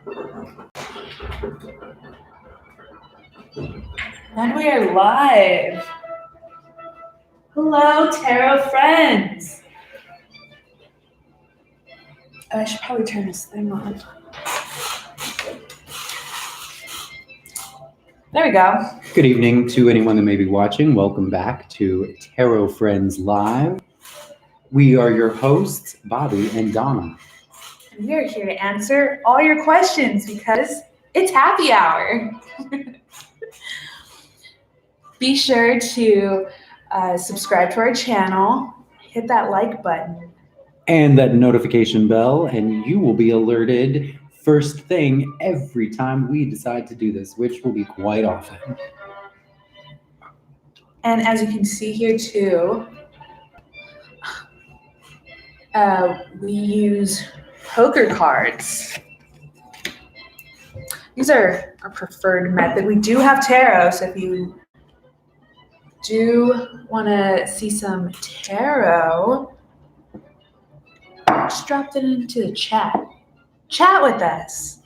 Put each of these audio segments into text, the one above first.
And we are live. Hello, tarot friends. Oh, I should probably turn this thing on. There we go. Good evening to anyone that may be watching. Welcome back to Tarot Friends Live. We are your hosts, Bobby and Donna. And we are here to answer all your questions because it's happy hour. Be sure to subscribe to our channel, hit that like button. And that notification bell, and you will be alerted first thing every time we decide to do this, which will be quite often. And as you can see here too, we use poker cards. These are our preferred method. We do have tarot, so if you do want to see some tarot, just drop it into the chat. Chat with us.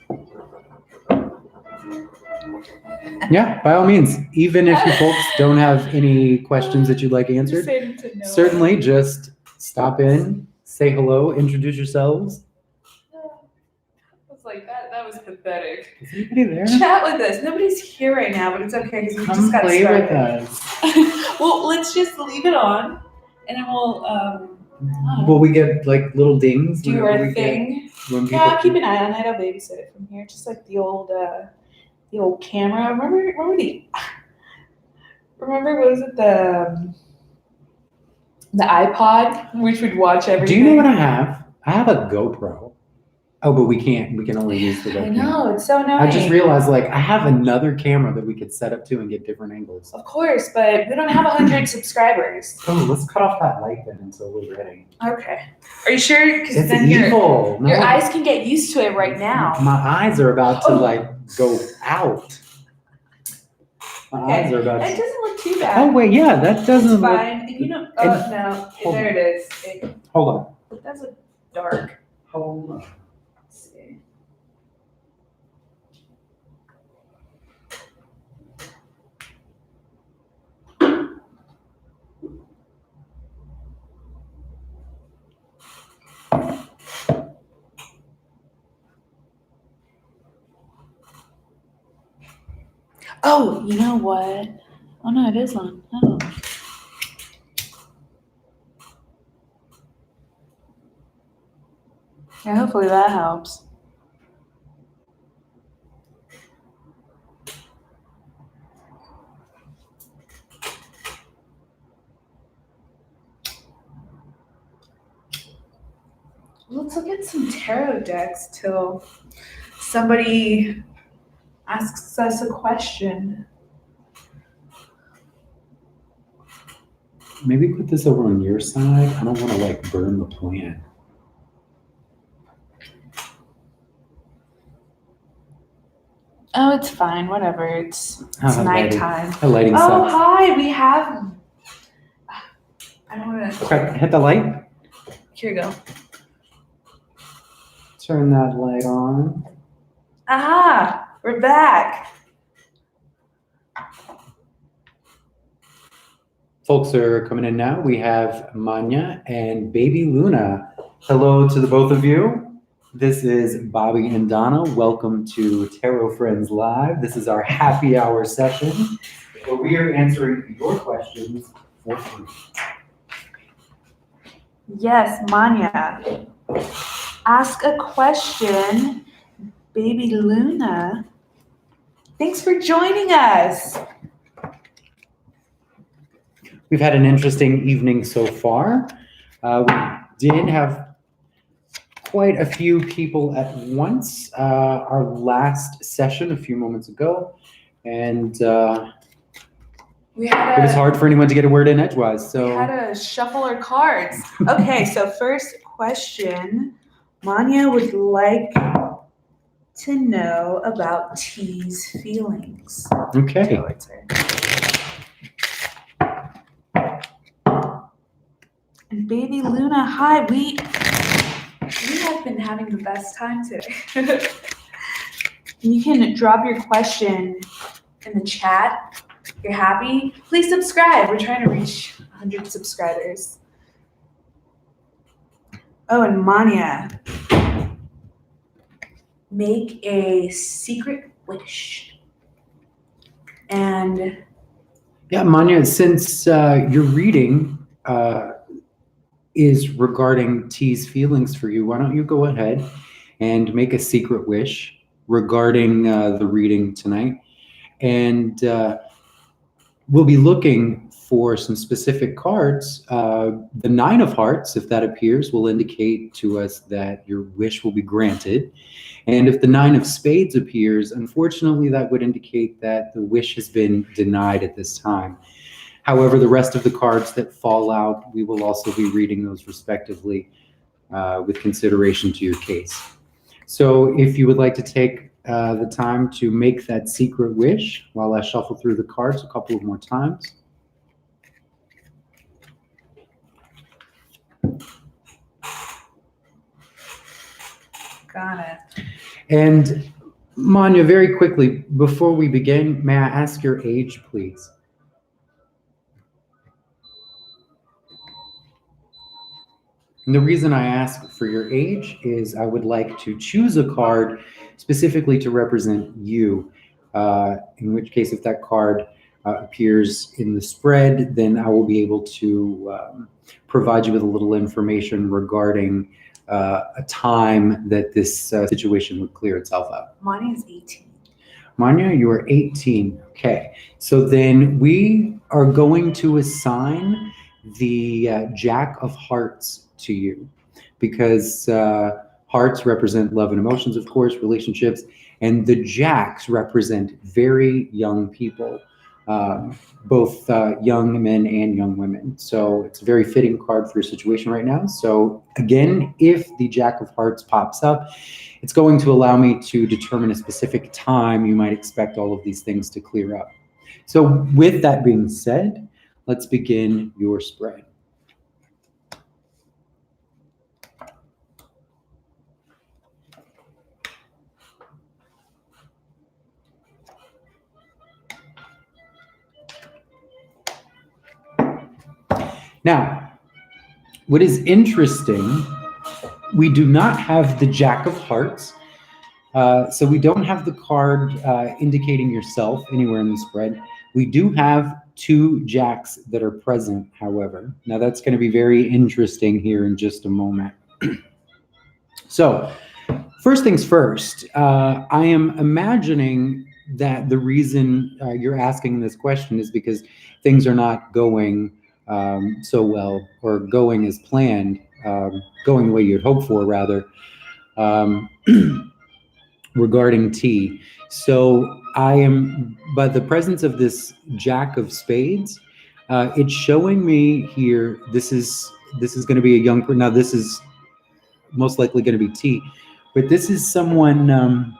Yeah, by all means. Even if you folks don't have any questions that you'd like answered, certainly just stop in, say hello, introduce yourselves. I was like, that was pathetic. Is anybody there? Chat with us. Nobody's here right now, but it's okay because we Come just got play started. with us. Well, let's just leave it on, and then we'll Will we get like little dings? do whenever our we thing. get- when Yeah, people- I'll keep an eye on it. I'll babysit it from here, just like the old camera. Remember what was it, the iPod, which would watch Do everything. you know what I have? I have a GoPro. Oh, but we can't. We can only use the I webcam. know, it's so annoying. I just realized, like, I have another camera that we could set up to and get different angles. Of course, but we don't have 100 subscribers. Oh, let's cut off that light then until we're ready. Okay. Are you sure? Because It's then your evil. No, eyes can get used to it right now. My eyes are about to Oh. like go out. My Okay. eyes are about It to. doesn't look too bad. Oh wait, yeah, that It's doesn't look. fine. You know, And- no, hold there on. it is. Hold on. That's a dark. Hold on. Let's see. Oh, you know what? Oh no, it is on. Oh. Yeah, hopefully that helps. Let's look at some tarot decks till somebody asks us a question. Maybe put this over on your side. I don't want to like burn the plant. Oh, it's fine. Whatever. It's lighting. nighttime. The lighting Oh, sucks. hi. We have. I don't want to. Okay, hit the light. Here you go. Turn that light on. Aha! We're back. Folks are coming in now. We have Manya and Baby Luna. Hello to the both of you. This is Bobby and Donna. Welcome to Tarot Friends Live. This is our happy hour session where we are answering your questions for free. Yes, Manya. Ask a question, Baby Luna. Thanks for joining us. We've had an interesting evening so far. We did have quite a few people at once. Our last session a few moments ago, and We had it was hard for anyone to get a word in edgewise. We So had to shuffle our cards. Okay, so first question. Manya would like to know about T's feelings okay, towards her. And Baby Luna, hi. We have been having the best time today. You can drop your question in the chat. If you're happy, please subscribe. We're trying to reach 100 subscribers. Oh, and Manya, make a secret wish. And Yeah, Manya, since your reading is regarding T's feelings for you, why don't you go ahead and make a secret wish regarding the reading tonight? And we'll be looking for some specific cards. The Nine of Hearts, if that appears, will indicate to us that your wish will be granted. And if the Nine of Spades appears, unfortunately, that would indicate that the wish has been denied at this time. However, the rest of the cards that fall out, we will also be reading those respectively with consideration to your case. So if you would like to take the time to make that secret wish while I shuffle through the cards a couple of more times. got it. And Manya, very quickly, before we begin, may I ask your age, please? And the reason I ask for your age is I would like to choose a card specifically to represent you. In which case, if that card appears in the spread, then I will be able to provide you with a little information regarding a time that this situation would clear itself out. Manya is 18. Manya, you are 18. Okay. So then we are going to assign the Jack of Hearts to you because hearts represent love and emotions, of course, relationships, and the Jacks represent very young people, both young men and young women. So it's a very fitting card for your situation right now. So again, if the Jack of Hearts pops up, it's going to allow me to determine a specific time you might expect all of these things to clear up. So with that being said, let's begin your spread. Now, what is interesting, we do not have the Jack of Hearts, so we don't have the card indicating yourself anywhere in the spread. We do have two Jacks that are present, however. Now, that's going to be very interesting here in just a moment. So, first things first, I am imagining that the reason you're asking this question is because things are not going so well, or going as planned, going the way you'd hope for, rather, regarding T. So I am, by the presence of this Jack of Spades, it's showing me here, this is going to be a young, now this is most likely going to be T, but this is someone,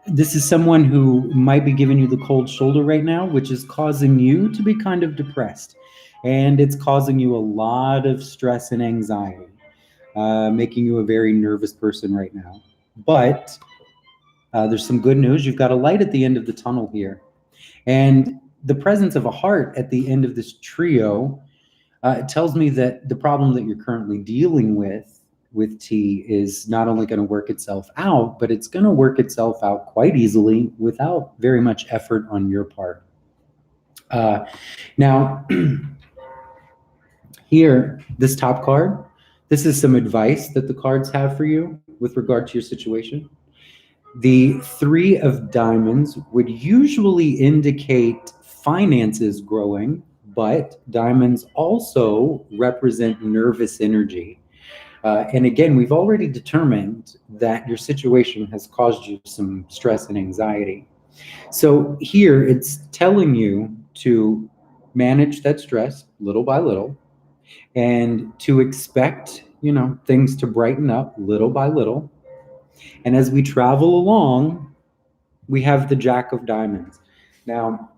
this is someone who might be giving you the cold shoulder right now, which is causing you to be kind of depressed. And it's causing you a lot of stress and anxiety, making you a very nervous person right now. But there's some good news. You've got a light at the end of the tunnel here. And the presence of a heart at the end of this trio tells me that the problem that you're currently dealing with T is not only going to work itself out, but it's going to work itself out quite easily without very much effort on your part. Now, here, this top card, this is some advice that the cards have for you with regard to your situation. The Three of Diamonds would usually indicate finances growing, but diamonds also represent nervous energy. And again, we've already determined that your situation has caused you some stress and anxiety. So here it's telling you to manage that stress little by little and to expect, things to brighten up little by little. And as we travel along, we have the Jack of Diamonds. Now,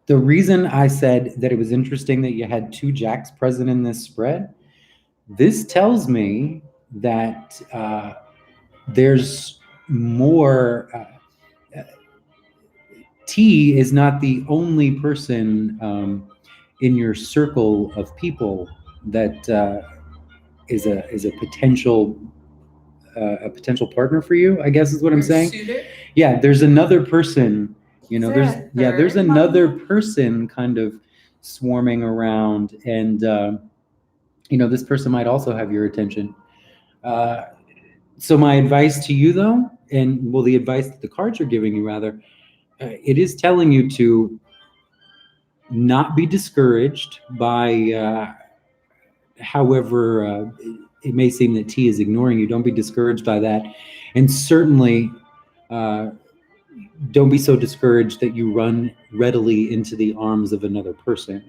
the reason I said that it was interesting that you had two Jacks present in this spread, this tells me that there's more. T is not the only person in your circle of people that is a potential partner for you, I guess is what I'm saying. Suitor? Yeah, there's another person, Is there there's a third another one? person kind of swarming around, and this person might also have your attention. So my advice to you though, and well, the advice that the cards are giving you rather, it is telling you to not be discouraged by however it may seem that T is ignoring you. Don't be discouraged by that, and certainly don't be so discouraged that you run readily into the arms of another person,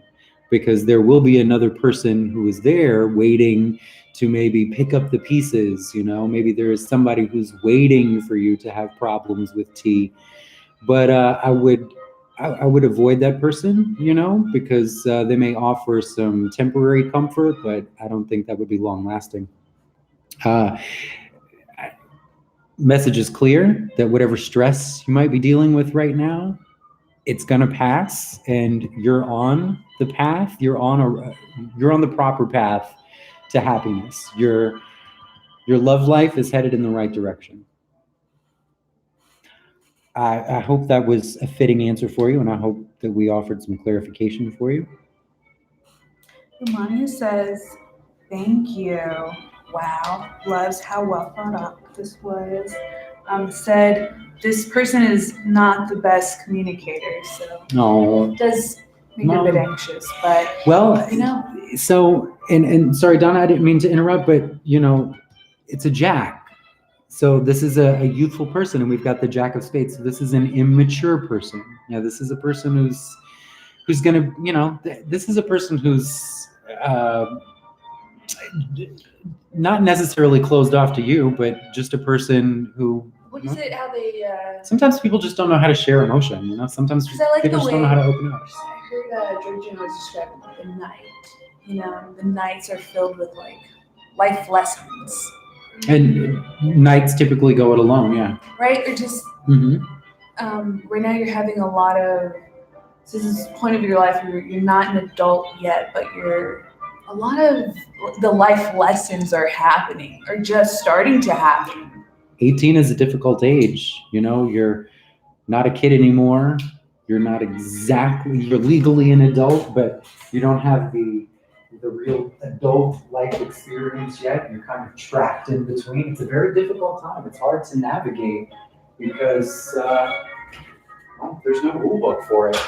because there will be another person who is there waiting to maybe pick up the pieces. Maybe there is somebody who's waiting for you to have problems with T. But I would avoid that person, because they may offer some temporary comfort, but I don't think that would be long lasting. Message is clear that whatever stress you might be dealing with right now, it's gonna pass, and you're on the path. You're on the proper path to happiness. Your love life is headed in the right direction. I hope that was a fitting answer for you, and I hope that we offered some clarification for you. Mania says, thank you. Wow, loves how well thought out this was. Said this person is not the best communicator, so No. it does make me a bit anxious, but well, you so and sorry, Donna, I didn't mean to interrupt, but it's a Jack. So this is a youthful person, and we've got the Jack of Spades. So this is an immature person. Yeah, this is a person who's gonna, this is a person who's not necessarily closed off to you, but just a person who. What is it? How they? Sometimes people just don't know how to share emotion. Sometimes people just don't know how to open up. I heard Georgina was describing like the night. The nights are filled with like life lessons. And nights typically go it alone, yeah. Right, or just right now you're having a lot of. This is the point of your life. You're not an adult yet, but a lot of the life lessons are happening, or just starting to happen. 18 is a difficult age. You're not a kid anymore. You're legally an adult, but you don't have the real adult life experience yet. You're kind of trapped in between. It's a very difficult time. It's hard to navigate because there's no rule book for it.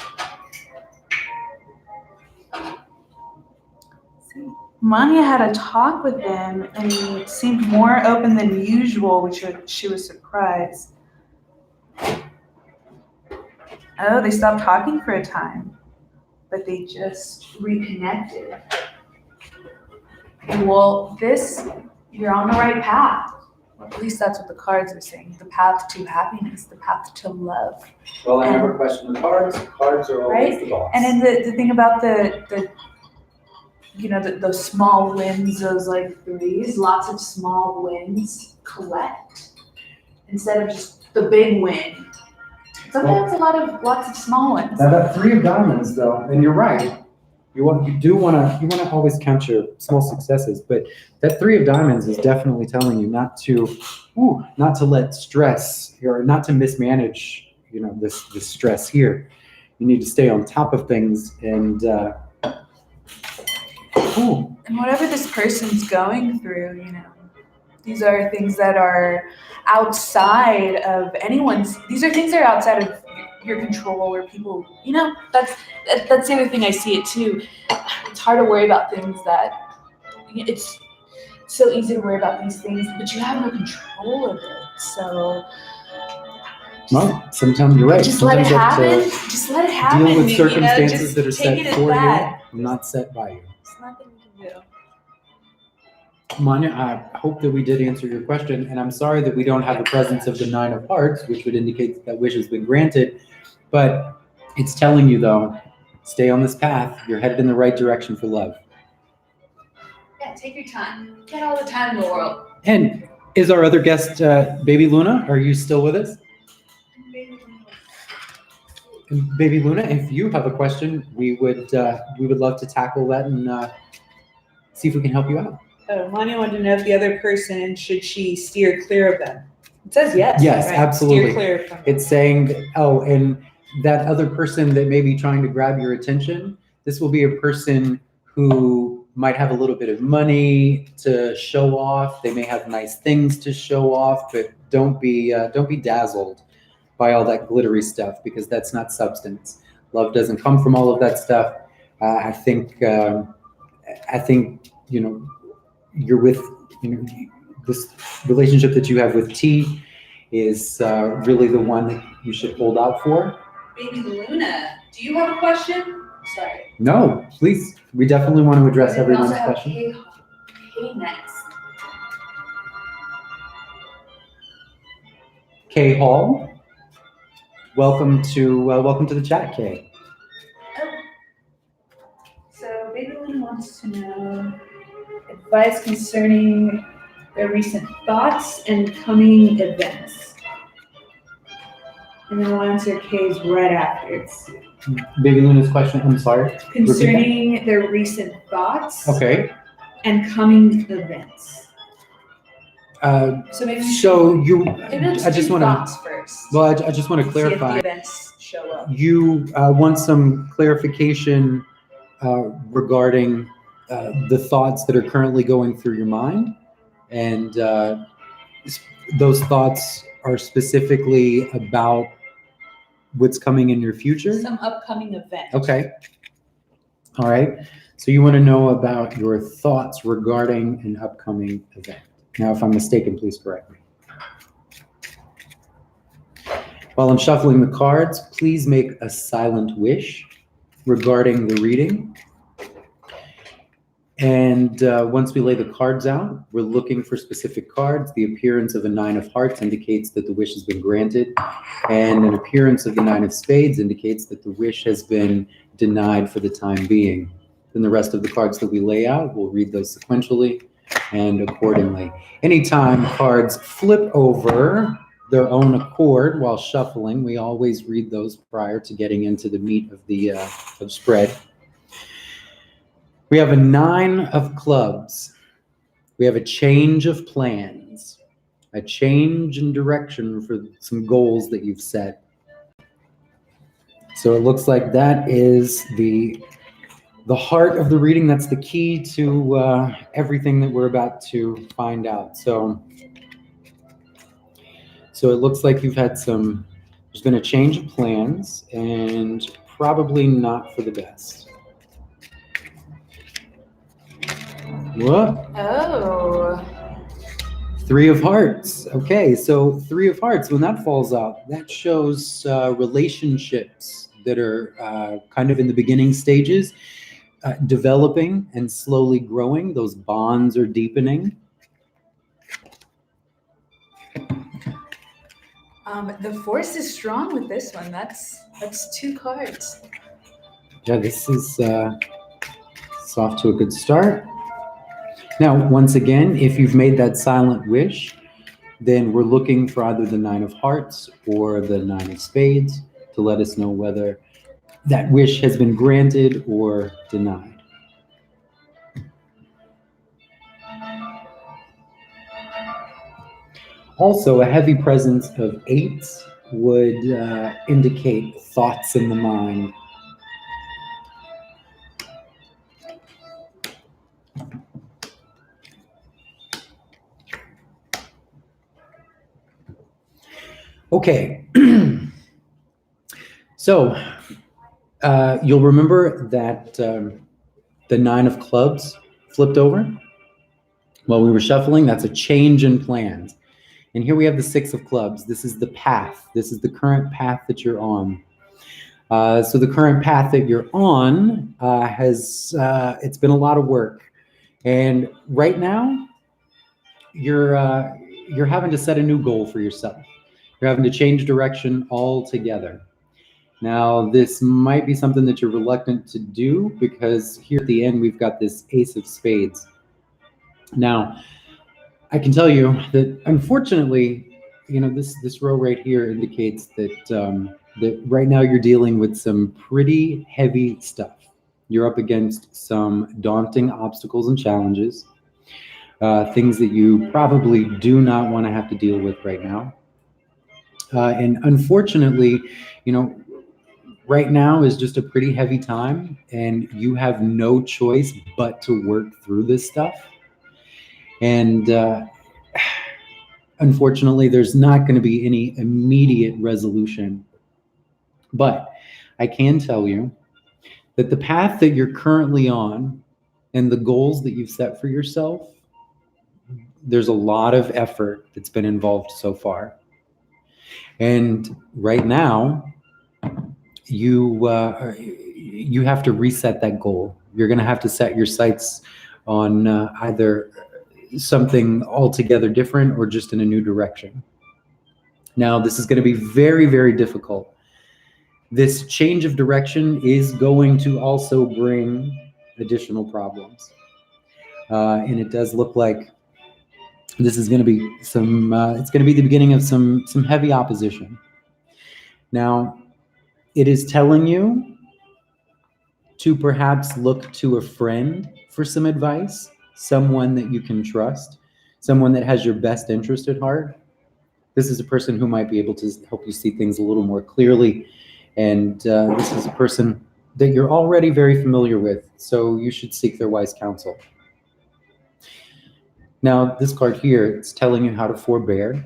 Mania had a talk with them, and he seemed more open than usual, which she was surprised. Oh, they stopped talking for a time, but they just reconnected. Well, you're on the right path. At least that's what the cards are saying. The path to happiness, the path to love. Well, I never question the cards. Cards are always the boss. And then the thing about those small wins, those like threes, lots of small wins collect instead of just the big win. Sometimes lots of small ones. Now that 3 of diamonds, though, and you're right. You want to always count your small successes, but that 3 of diamonds is definitely telling you not to let stress or not to mismanage, this stress here. You need to stay on top of things and. And whatever this person's going through, these are things that are outside of these are things that are outside of your control, or people, that's the other thing I see it too. It's hard to worry about things that, it's so easy to worry about these things, but you have no control of it. So. Well, sometimes you're right. Just sometimes let it happen. Just let it happen. Deal with circumstances that are set for you, not set by you. It's nothing you can do. Manya, I hope that we did answer your question, and I'm sorry that we don't have the presence of the 9 of Hearts, which would indicate that wish has been granted, but it's telling you, though, stay on this path. You're headed in the right direction for love. Yeah, take your time. Get all the time in the world. And Is our other guest, Baby Luna? Are you still with us? Baby Luna, if you have a question, we would love to tackle that and see if we can help you out. Oh, Manya wanted to know if the other person, should she steer clear of them? It says yes. Yes, right? absolutely. Steer clear from them. It's saying that, oh, and that other person that may be trying to grab your attention, this will be a person who might have a little bit of money to show off. They may have nice things to show off, but don't be dazzled by all that glittery stuff, because that's not substance. Love doesn't come from all of that stuff. I think you're with this relationship that you have with T is really the one that you should hold out for. Baby Luna, do you have a question? Sorry. No, please. We definitely want to address everyone's question. Kay next. Kay Hall, welcome to the chat, Kay. So Baby Luna wants to know advice concerning their recent thoughts and coming events. And then we'll answer Kay's right after. It's Baby Luna's question, I'm sorry. concerning their recent thoughts Okay. and coming events. So maybe I just want to. thoughts first. Well, I just want to See if clarify. the events show up. You want some clarification regarding the thoughts that are currently going through your mind, and those thoughts are specifically about what's coming in your future. Some upcoming event. Okay. All right. So you want to know about your thoughts regarding an upcoming event. Now, if I'm mistaken, please correct me. While I'm shuffling the cards, please make a silent wish regarding the reading. And once we lay the cards out, we're looking for specific cards. The appearance of a 9 of hearts indicates that the wish has been granted. And an appearance of the 9 of spades indicates that the wish has been denied for the time being. Then the rest of the cards that we lay out, we'll read those sequentially and accordingly. Anytime cards flip over their own accord while shuffling, we always read those prior to getting into the meat of the spread. We have a 9 of clubs. We have a change of plans, a change in direction for some goals that you've set. So it looks like that is the heart of the reading. That's the key to everything that we're about to find out. So it looks like you've had there's been a change of plans, and probably not for the best. What? Oh. 3 of hearts. Okay, so 3 of hearts, when that falls out, that shows relationships that are kind of in the beginning stages, developing and slowly growing. Those bonds are deepening. The force is strong with this one. That's 2 cards. Yeah, this is it's off to a good start. Now, once again, if you've made that silent wish, then we're looking for either the 9 of hearts or the 9 of spades to let us know whether that wish has been granted or denied. Also, a heavy presence of 8s would indicate thoughts in the mind. Okay, so you'll remember that the 9 of clubs flipped over while we were shuffling. That's a change in plans. And here we have the 6 of clubs. This is the path. This is the current path that you're on. So the current path that you're on it's been a lot of work. And right now, you're having to set a new goal for yourself. You're having to change direction altogether. Now, this might be something that you're reluctant to do, because here at the end, we've got this Ace of Spades. Now, I can tell you that unfortunately, this row right here indicates that right now you're dealing with some pretty heavy stuff. You're up against some daunting obstacles and challenges, things that you probably do not want to have to deal with right now. And unfortunately, you know, right now is just a pretty heavy time, and you have no choice but to work through this stuff. And unfortunately, there's not going to be any immediate resolution. But I can tell you that the path that you're currently on and the goals that you've set for yourself, there's a lot of effort that's been involved so far. And right now, you have to reset that goal. You're going to have to set your sights on either something altogether different or just in a new direction. Now, this is going to be very, very difficult. This change of direction is going to also bring additional problems. And it does look like this is going to be it's going to be the beginning of some heavy opposition. Now, it is telling you to perhaps look to a friend for some advice, someone that you can trust, someone that has your best interest at heart. This is a person who might be able to help you see things a little more clearly. And this is a person that you're already very familiar with, so you should seek their wise counsel. Now, this card here, it's telling you how to forbear.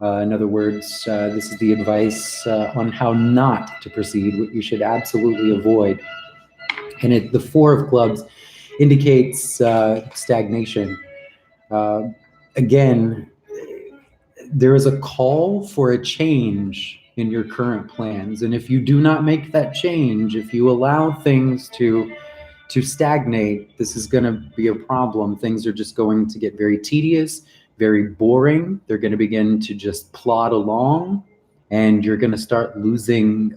In other words, this is the advice on how not to proceed, what you should absolutely avoid. And the Four of Clubs indicates stagnation. Again, there is a call for a change in your current plans. And if you do not make that change, if you allow things to stagnate, this is going to be a problem. Things are just going to get very tedious, very boring. They're going to begin to just plod along, and you're going to start losing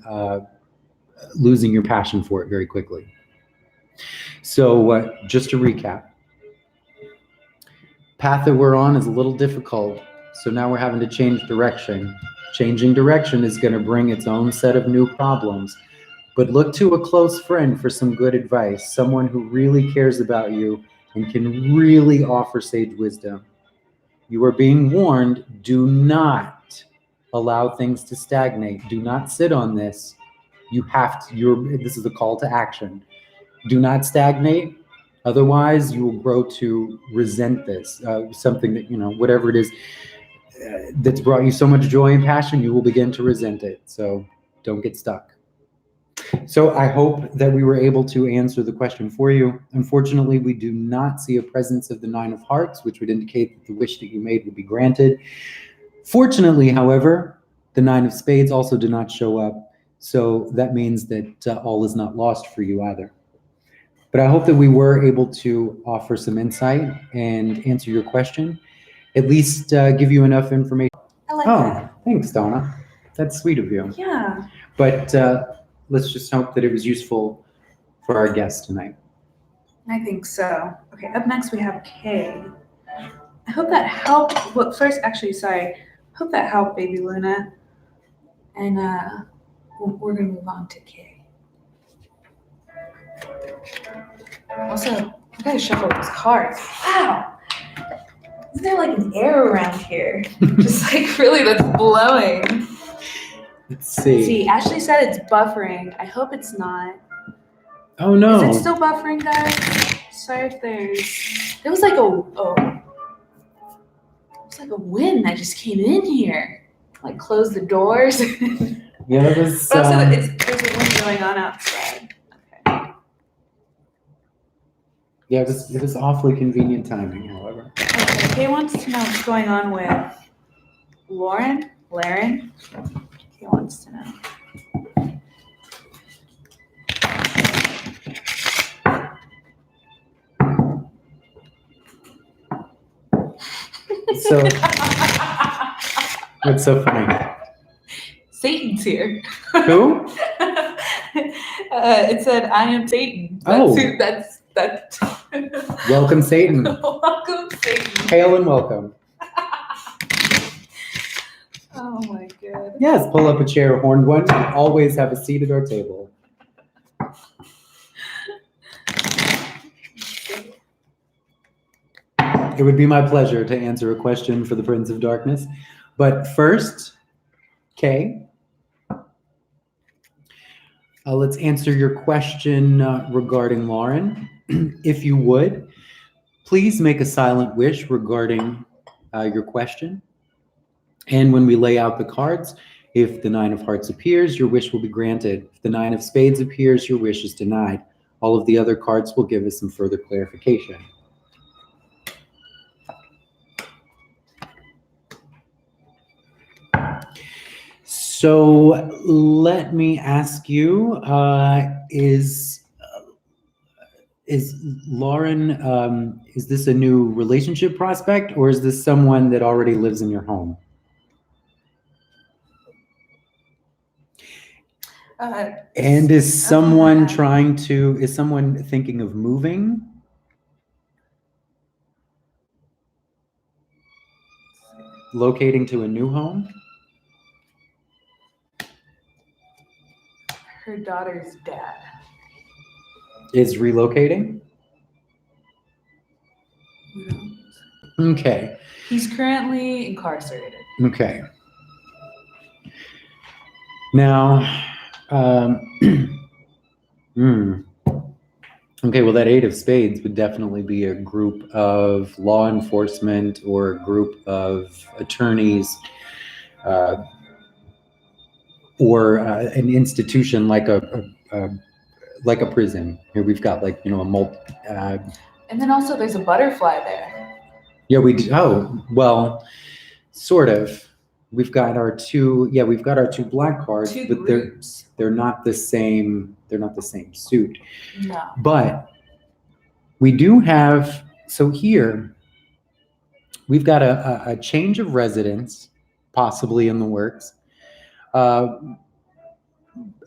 your passion for it very quickly. So just to recap, path that we're on is a little difficult. So now we're having to change direction. Changing direction is going to bring its own set of new problems. But look to a close friend for some good advice, someone who really cares about you and can really offer sage wisdom. You are being warned, do not allow things to stagnate. Do not sit on this. This is a call to action. Do not stagnate. Otherwise, you will grow to resent this. Something that, whatever it is that's brought you so much joy and passion, you will begin to resent it. So don't get stuck. So I hope that we were able to answer the question for you. Unfortunately, we do not see a presence of the Nine of Hearts, which would indicate that the wish that you made would be granted. Fortunately, however, the Nine of Spades also did not show up. So that means that all is not lost for you either. But I hope that we were able to offer some insight and answer your question, at least give you enough information. I like that. Thanks, Donna. That's sweet of you. Yeah. But let's just hope that it was useful for our guests tonight. I think so. Okay, up next we have Kay. I hope that helped. Well, first, actually, sorry. Hope that helped, Baby Luna. And we're going to move on to Kay. Also, I gotta shuffle those cards. Wow! Isn't there like an air around here? Just like really that's blowing. Let's see. See, Ashley said it's buffering. I hope it's not. Oh no. Is it still buffering, guys? Sorry if there was like a wind that just came in here. Like closed the doors. Yeah, it was. But also there's a wind going on outside. Okay. Yeah, it was awfully convenient timing, however. Okay, Kay wants to know what's going on with Laren. He wants to know. So, what's so funny? Satan's here. Who? It said, "I am Satan." Oh. That's Welcome, Satan. Welcome, Satan. Hail and welcome. Oh my god. Yes, pull up a chair, horned one. You always have a seat at our table. It would be my pleasure to answer a question for the Prince of Darkness. But first, Kay, let's answer your question regarding Lauren. If you would, please make a silent wish regarding your question. And when we lay out the cards, if the 9 of Hearts appears, your wish will be granted. If the 9 of Spades appears, your wish is denied. All of the other cards will give us some further clarification. So let me ask you, is Lauren, is this a new relationship prospect, or is this someone that already lives in your home? And is someone is someone thinking of moving? Locating to a new home? Her daughter's dad. Is relocating? No. Okay. He's currently incarcerated. Okay. Now, okay, well, that 8 of Spades would definitely be a group of law enforcement or a group of attorneys or an institution like a prison. Here we've got like, a multi. And then also there's a butterfly there. Yeah, we do. Oh, well, sort of. We've got our two black cards, Two but groups. they're not the same. They're not the same suit. No. But we do have, so here we've got a change of residence possibly in the works. And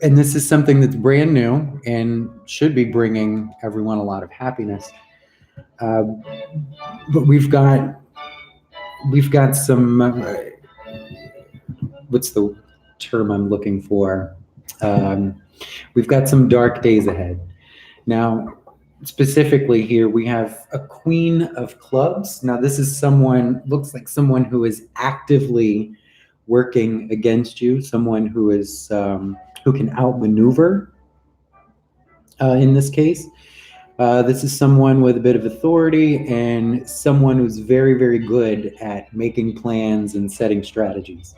this is something that's brand new and should be bringing everyone a lot of happiness. But we've got some, what's the term I'm looking for? We've got some dark days ahead. Now, specifically here, we have a Queen of Clubs. Now, this is looks like someone who is actively working against you, someone who is, who can outmaneuver in this case. This is someone with a bit of authority and someone who's very, very good at making plans and setting strategies.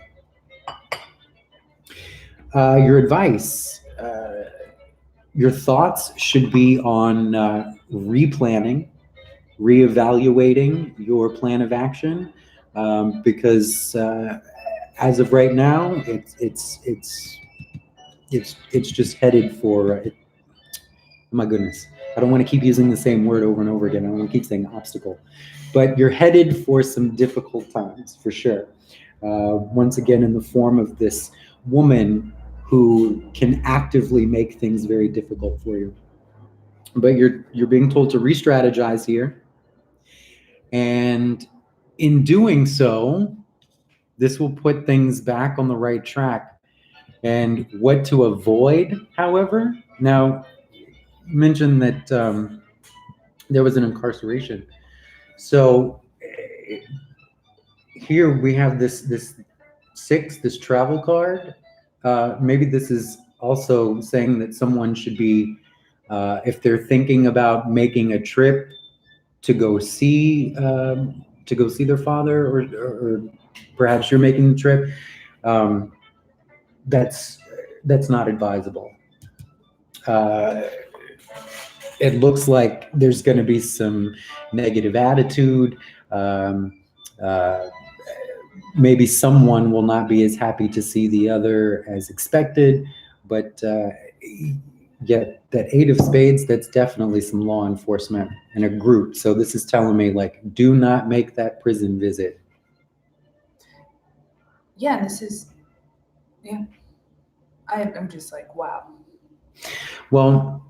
Your advice, your thoughts should be on replanning, reevaluating your plan of action, because as of right now, it's just headed for. Oh my goodness, I don't want to keep using the same word over and over again. I don't want to keep saying obstacle, but you're headed for some difficult times for sure. Once again, in the form of this woman who can actively make things very difficult for you. But you're being told to re-strategize here. And in doing so, this will put things back on the right track. And what to avoid, however, now you mentioned that there was an incarceration. So here we have this 6, this travel card. Maybe this is also saying that someone should be, if they're thinking about making a trip to go see their father, or perhaps you're making the trip, that's not advisable. It looks like there's going to be some negative attitude. Maybe someone will not be as happy to see the other as expected, but yet that 8 of Spades, that's definitely some law enforcement in a group. So this is telling me, like, do not make that prison visit. Yeah, this is, I'm just like, wow. Well,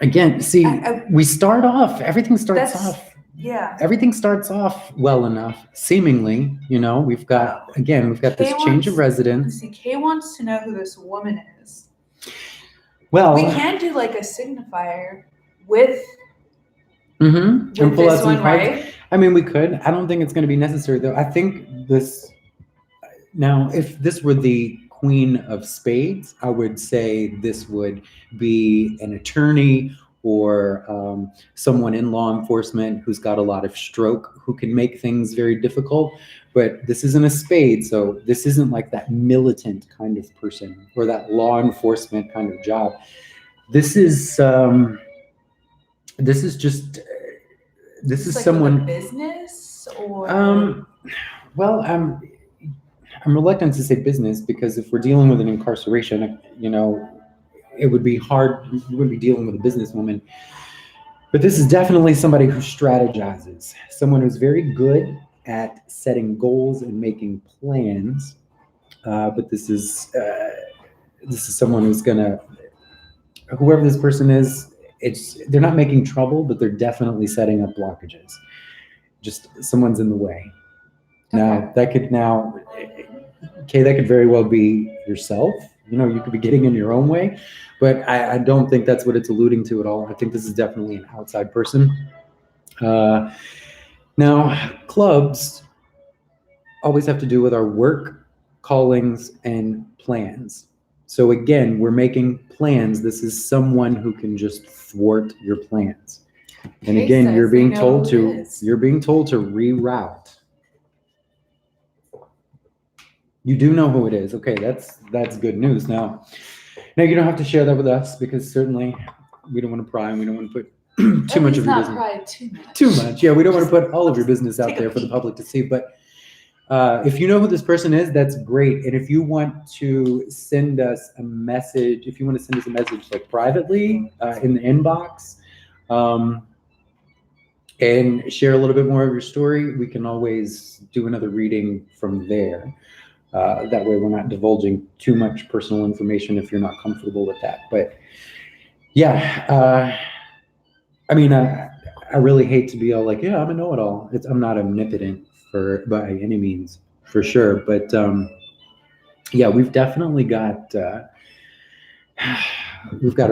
Again, see, I- everything starts That's- off. Yeah. Everything starts off well enough, seemingly. We've got this change of residence. See, Kay wants to know who this woman is. Well, We can do like a signifier with and pull out this some one, cards. right? I mean, we could. I don't think it's going to be necessary, though. I think this. Now, if this were the Queen of Spades, I would say this would be an attorney or someone in law enforcement who's got a lot of stroke, who can make things very difficult. But this isn't a spade, so this isn't like that militant kind of person or that law enforcement kind of job. This is just this is like someone with a business or well, I'm reluctant to say business because if we're dealing with an incarceration, it would be hard. You wouldn't be dealing with a businesswoman. But this is definitely somebody who strategizes, someone who's very good at setting goals and making plans. But this is someone who's gonna, whoever this person is, they're not making trouble, but they're definitely setting up blockages. Just someone's in the way. Now that could very well be yourself. You could be getting in your own way, but I don't think that's what it's alluding to at all. I think this is definitely an outside person. Now, clubs always have to do with our work, callings, and plans. So again, we're making plans. This is someone who can just thwart your plans. And again, you're being told to reroute. You do know who it is. Okay, that's good news. Now you don't have to share that with us because certainly we don't want to pry and we don't want to put too much of your business. Pry too much. Too much. Yeah, we don't want to put all of your business out there for the public to see. But if you know who this person is, that's great. And if you want to send us a message, like privately in the inbox, and share a little bit more of your story, we can always do another reading from there. That way we're not divulging too much personal information if you're not comfortable with that. But yeah, I really hate to be all like, yeah, I'm a know-it-all. I'm not omnipotent by any means, for sure. But yeah, we've definitely got a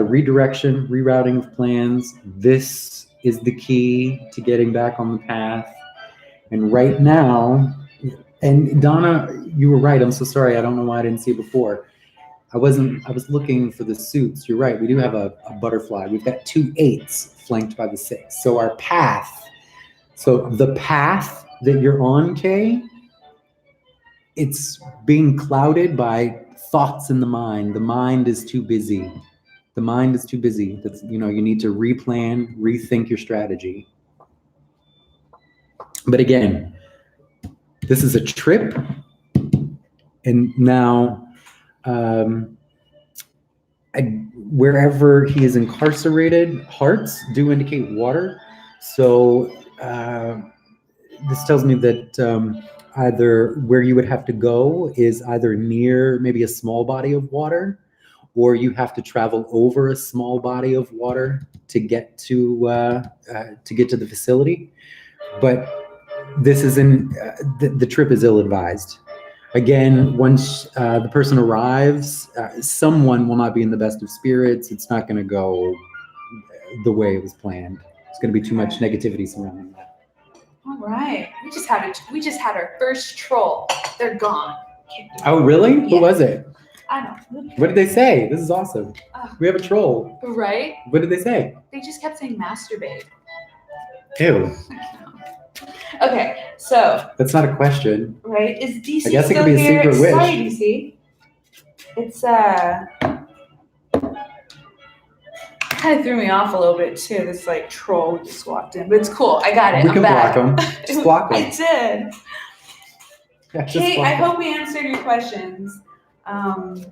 redirection, rerouting of plans. This is the key to getting back on the path. And right now, and Donna, you were right. I'm so sorry. I don't know why I didn't see it before. I was looking for the suits. You're right. We do have a butterfly. We've got 2 8s flanked by the 6. So our path, the path that you're on, Kay, it's being clouded by thoughts in the mind. The mind is too busy. That's, you need to replan, rethink your strategy. But again, this is a trip, and now wherever he is incarcerated, hearts do indicate water. So this tells me that either where you would have to go is either near maybe a small body of water, or you have to travel over a small body of water to get to the facility. But this is the trip is ill-advised. Again, once the person arrives, someone will not be in the best of spirits. It's not going to go the way it was planned. It's going to be too much negativity surrounding that. All right, we just had our first troll. They're gone. Oh, really? Yeah. Who was it? I don't know. What did they say? This is awesome. We have a troll. Right? What did they say? They just kept saying masturbate. Ew. Okay, so. That's not a question. Right? Is DC I guess it still could be a here? secret wish. Sorry, DC. It's kind of threw me off a little bit too. This like troll just walked in, but it's cool. I got it. We I'm can back. block them. Just block them. I did. Yeah, just Kate, block I them. hope we answered your questions, and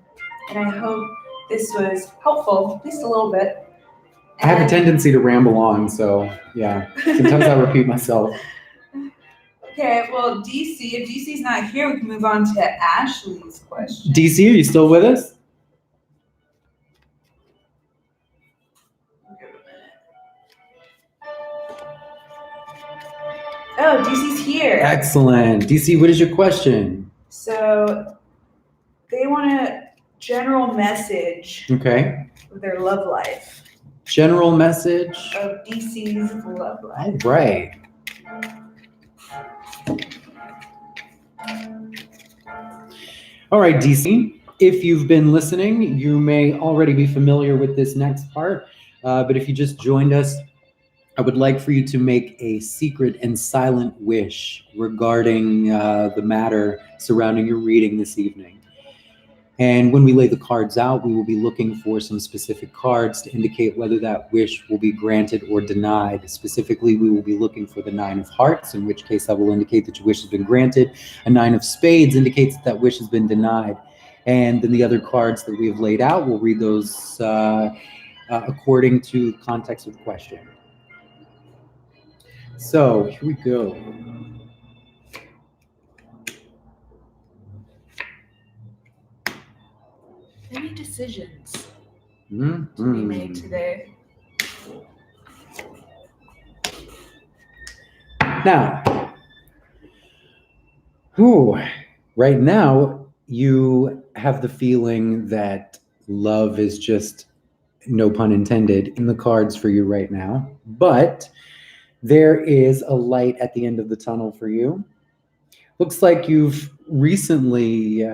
I hope this was helpful, at least a little bit. I have a And- tendency to ramble on, so yeah. Sometimes I repeat myself. Okay, well, DC, if DC's not here, we can move on to Ashley's question. DC, are you still with us? Okay, Oh, DC's here. Excellent. DC, what is your question? So they want a general message Okay. of their love life, General message. of DC's love All life. right. All right, DC. If you've been listening, you may already be familiar with this next part. But if you just joined us, I would like for you to make a secret and silent wish regarding the matter surrounding your reading this evening. And when we lay the cards out, we will be looking for some specific cards to indicate whether that wish will be granted or denied. Specifically, we will be looking for the 9 of Hearts, in which case that will indicate that your wish has been granted. A 9 of Spades indicates that wish has been denied. And then the other cards that we have laid out, we'll read those according to the context of the question. So here we go. Any decisions Mm-hmm. to be made today? Now, right now, you have the feeling that love is just, no pun intended, in the cards for you right now. But there is a light at the end of the tunnel for you. Looks like you've recently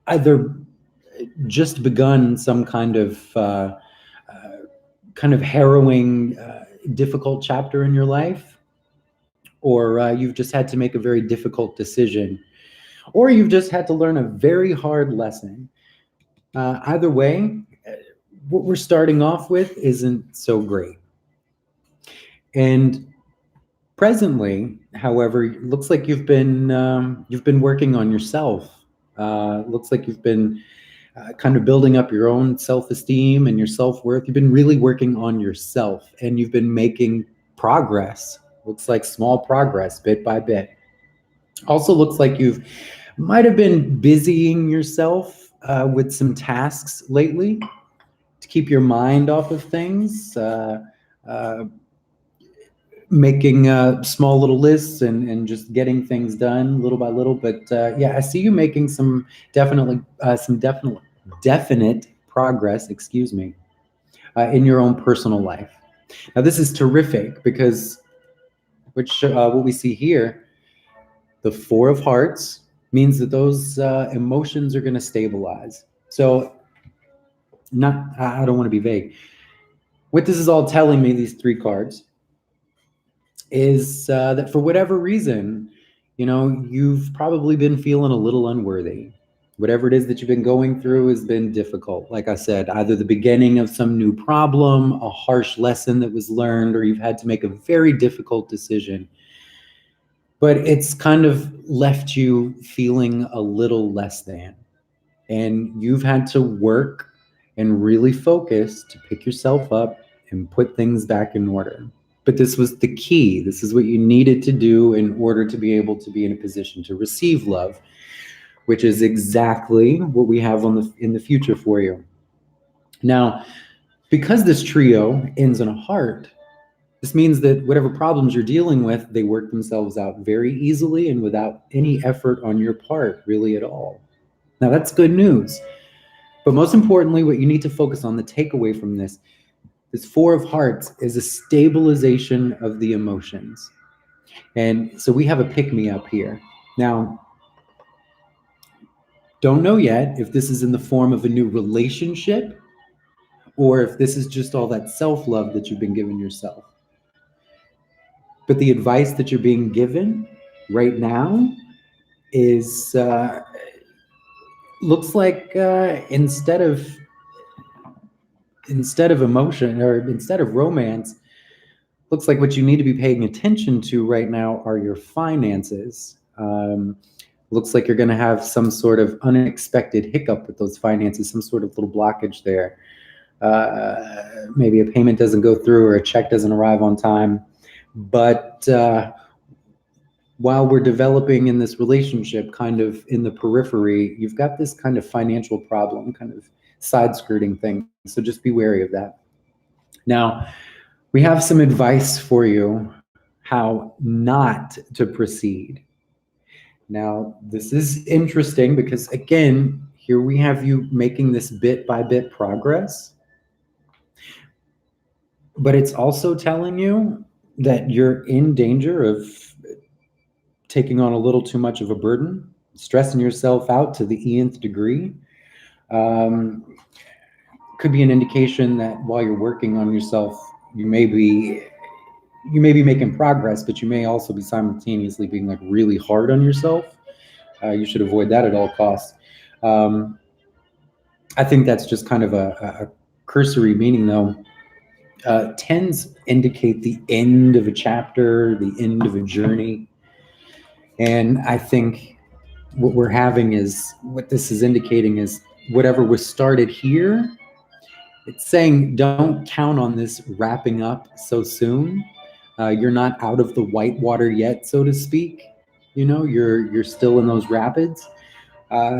either just begun some kind of harrowing, difficult chapter in your life, or you've just had to make a very difficult decision, or you've just had to learn a very hard lesson. Either way, what we're starting off with isn't so great. And presently, however, it looks like you've been working on yourself. Looks like you've been kind of building up your own self-esteem and your self-worth. You've been really working on yourself, and you've been making progress. Looks like small progress, bit by bit. Also looks like you've might have been busying yourself with some tasks lately to keep your mind off of things, making small little lists and just getting things done little by little. But yeah, I see you making some definite progress, in your own personal life. Now, this is terrific because what we see here, the 4 of Hearts, means that those emotions are going to stabilize. So I don't want to be vague. What this is all telling me, these 3 cards, is that for whatever reason, you've probably been feeling a little unworthy. Whatever it is that you've been going through has been difficult. Like I said, either the beginning of some new problem, a harsh lesson that was learned, or you've had to make a very difficult decision. But it's kind of left you feeling a little less than. And you've had to work and really focus to pick yourself up and put things back in order. But this was the key. This is what you needed to do in order to be able to be in a position to receive love, which is exactly what we have in the future for you. Now, because this trio ends in a heart, this means that whatever problems you're dealing with, they work themselves out very easily and without any effort on your part, really at all. Now, that's good news. But most importantly, what you need to focus on, the takeaway from this 4 of Hearts, is a stabilization of the emotions. And so we have a pick-me-up here. Now, don't know yet if this is in the form of a new relationship or if this is just all that self-love that you've been giving yourself. But the advice that you're being given right now is, looks like instead of emotion, or instead of romance, looks like what you need to be paying attention to right now are your finances. Looks like you're going to have some sort of unexpected hiccup with those finances, some sort of little blockage there. Maybe a payment doesn't go through or a check doesn't arrive on time. But while we're developing in this relationship, kind of in the periphery, you've got this kind of financial problem, kind of side skirting thing. So just be wary of that. Now, we have some advice for you how not to proceed. Now, this is interesting because, again, here we have you making this bit by bit progress, but it's also telling you that you're in danger of taking on a little too much of a burden, stressing yourself out to the nth degree. Could be an indication that while you're working on yourself, you may be making progress, but you may also be simultaneously being like really hard on yourself. You should avoid that at all costs. I think that's just kind of a cursory meaning, though. Tens indicate the end of a chapter, the end of a journey. And I think what this is indicating is whatever was started here, it's saying don't count on this wrapping up so soon. You're not out of the whitewater yet, so to speak. You're still in those rapids.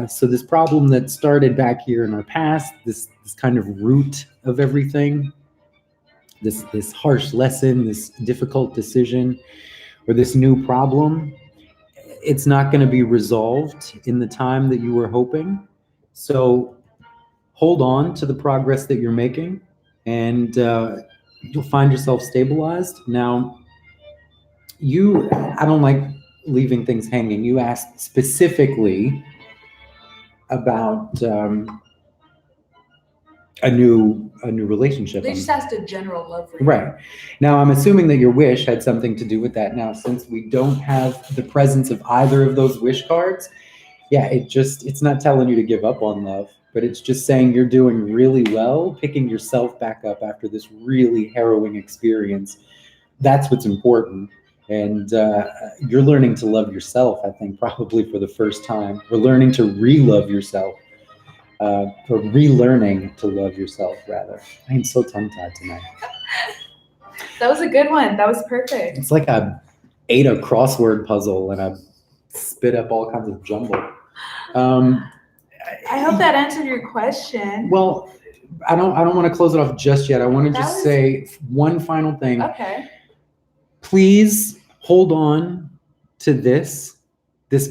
So this problem that started back here in our past, this kind of root of everything, this harsh lesson, this difficult decision, or this new problem, it's not going to be resolved in the time that you were hoping. So hold on to the progress that you're making, and you'll find yourself stabilized. Now, I don't like leaving things hanging. You asked specifically about a new relationship. They just asked a general love reading. Right. Now, I'm assuming that your wish had something to do with that. Now, since we don't have the presence of either of those wish cards, yeah, it's not telling you to give up on love, but it's just saying you're doing really well, picking yourself back up after this really harrowing experience. That's what's important. And you're learning to love yourself, I think, probably for the first time. We're learning to re-love yourself. Or relearning to love yourself, rather. I am so tongue-tied tonight. That was a good one. That was perfect. It's like I ate a crossword puzzle and I spit up all kinds of jumble. I hope that answered your question. Well, I don't want to close it off just yet. I want to just say one final thing. Okay. Please hold on to this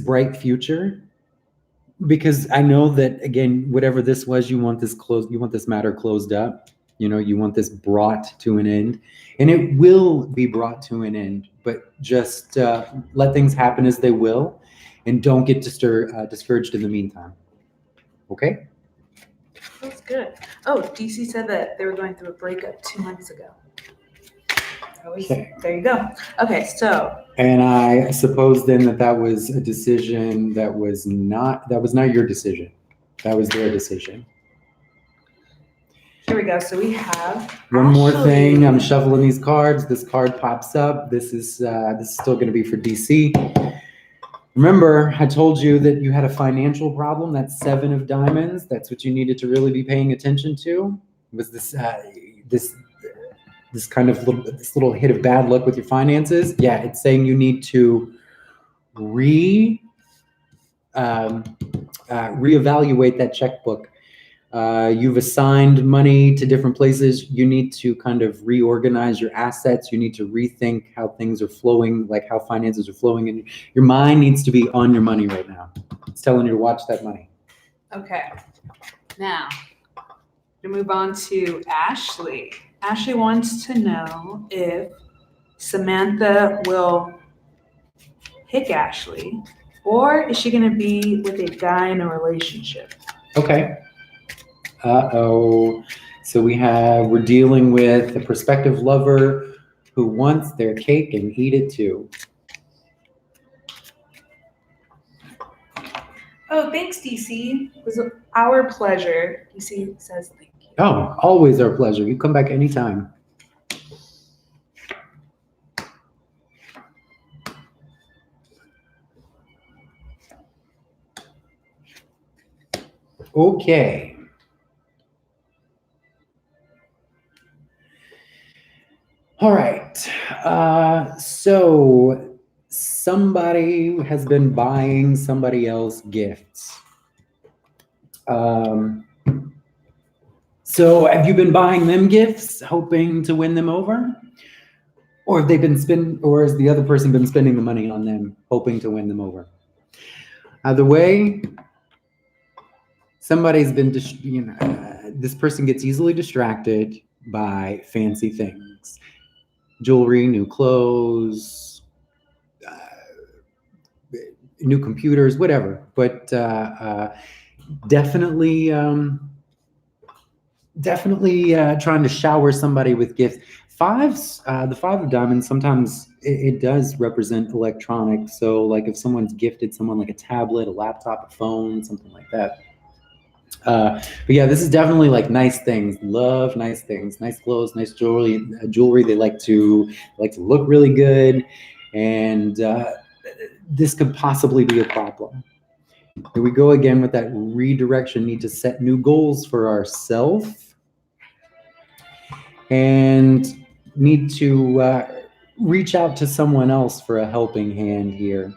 bright future. Because I know that, again, whatever this was, you want this matter closed up. You want this brought to an end, and it will be brought to an end. But just let things happen as they will, and don't get discouraged in the meantime. Okay? That's good. Oh, DC said that they were going through a breakup 2 months ago. Okay. There you go. Okay, so. And I suppose then that was a decision that was not your decision. That was their decision. Here we go. So we have one more thing. I'm shuffling these cards. This card pops up. This is still going to be for DC. Remember, I told you that you had a financial problem. That's 7 of diamonds. That's what you needed to really be paying attention to. Was this kind of little hit of bad luck with your finances? Yeah, it's saying you need to reevaluate that checkbook. You've assigned money to different places. You need to kind of reorganize your assets. You need to rethink how things are flowing, like how finances are flowing. And your mind needs to be on your money right now. It's telling you to watch that money. Okay. Now, to move on to Ashley. Ashley wants to know if Samantha will pick Ashley, or is she going to be with a guy in a relationship? Okay. Uh-oh. So we're dealing with a prospective lover who wants their cake and eat it too. Oh, thanks, DC. It was our pleasure. DC says thank you. Oh, always our pleasure. You come back anytime. Okay. All right. So somebody has been buying somebody else gifts. So have you been buying them gifts, hoping to win them over? or have they been or has the other person been spending the money on them, hoping to win them over? Either way, somebody's been, this person gets easily distracted by fancy things, jewelry, new clothes, new computers, whatever. But definitely trying to shower somebody with gifts. Fives, the five of diamonds, sometimes it does represent electronics. So like if someone's gifted someone like a tablet, a laptop, a phone, something like that. But yeah, this is definitely like nice things. Love nice things, nice clothes, nice jewelry. They like to look really good, and this could possibly be a problem. Here we go again with that redirection. Need to set new goals for ourselves, and need to reach out to someone else for a helping hand here.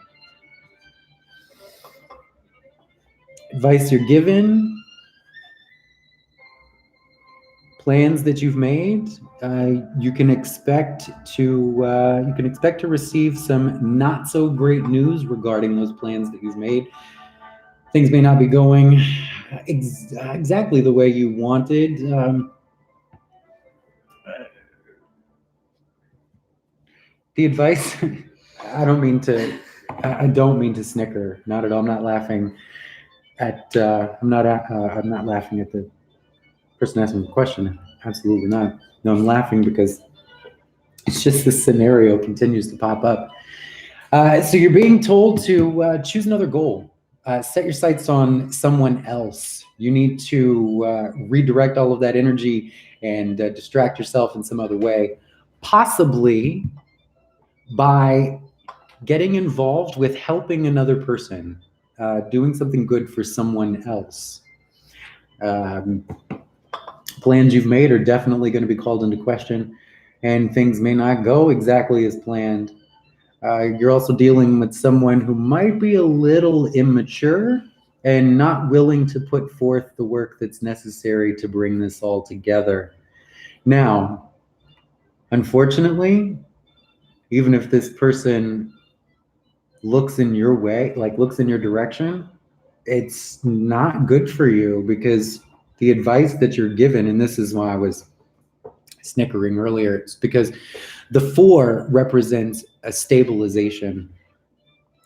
Advice you're given. Plans that you've made, you can expect to receive some not so great news regarding those plans that you've made. Things may not be going exactly the way you wanted. The advice, I don't mean to snicker. Not at all. I'm not laughing at. I'm not laughing at the person asking the question. Absolutely not. No, I'm laughing because it's just this scenario continues to pop up. So you're being told to choose another goal. Set your sights on someone else. You need to redirect all of that energy and distract yourself in some other way, possibly by getting involved with helping another person, doing something good for someone else. Plans you've made are definitely going to be called into question, and things may not go exactly as planned. You're also dealing with someone who might be a little immature and not willing to put forth the work that's necessary to bring this all together. Now, unfortunately, even if this person looks in your way, like looks in your direction, it's not good for you, because the advice that you're given, and this is why I was snickering earlier, it's because the 4 represents a stabilization.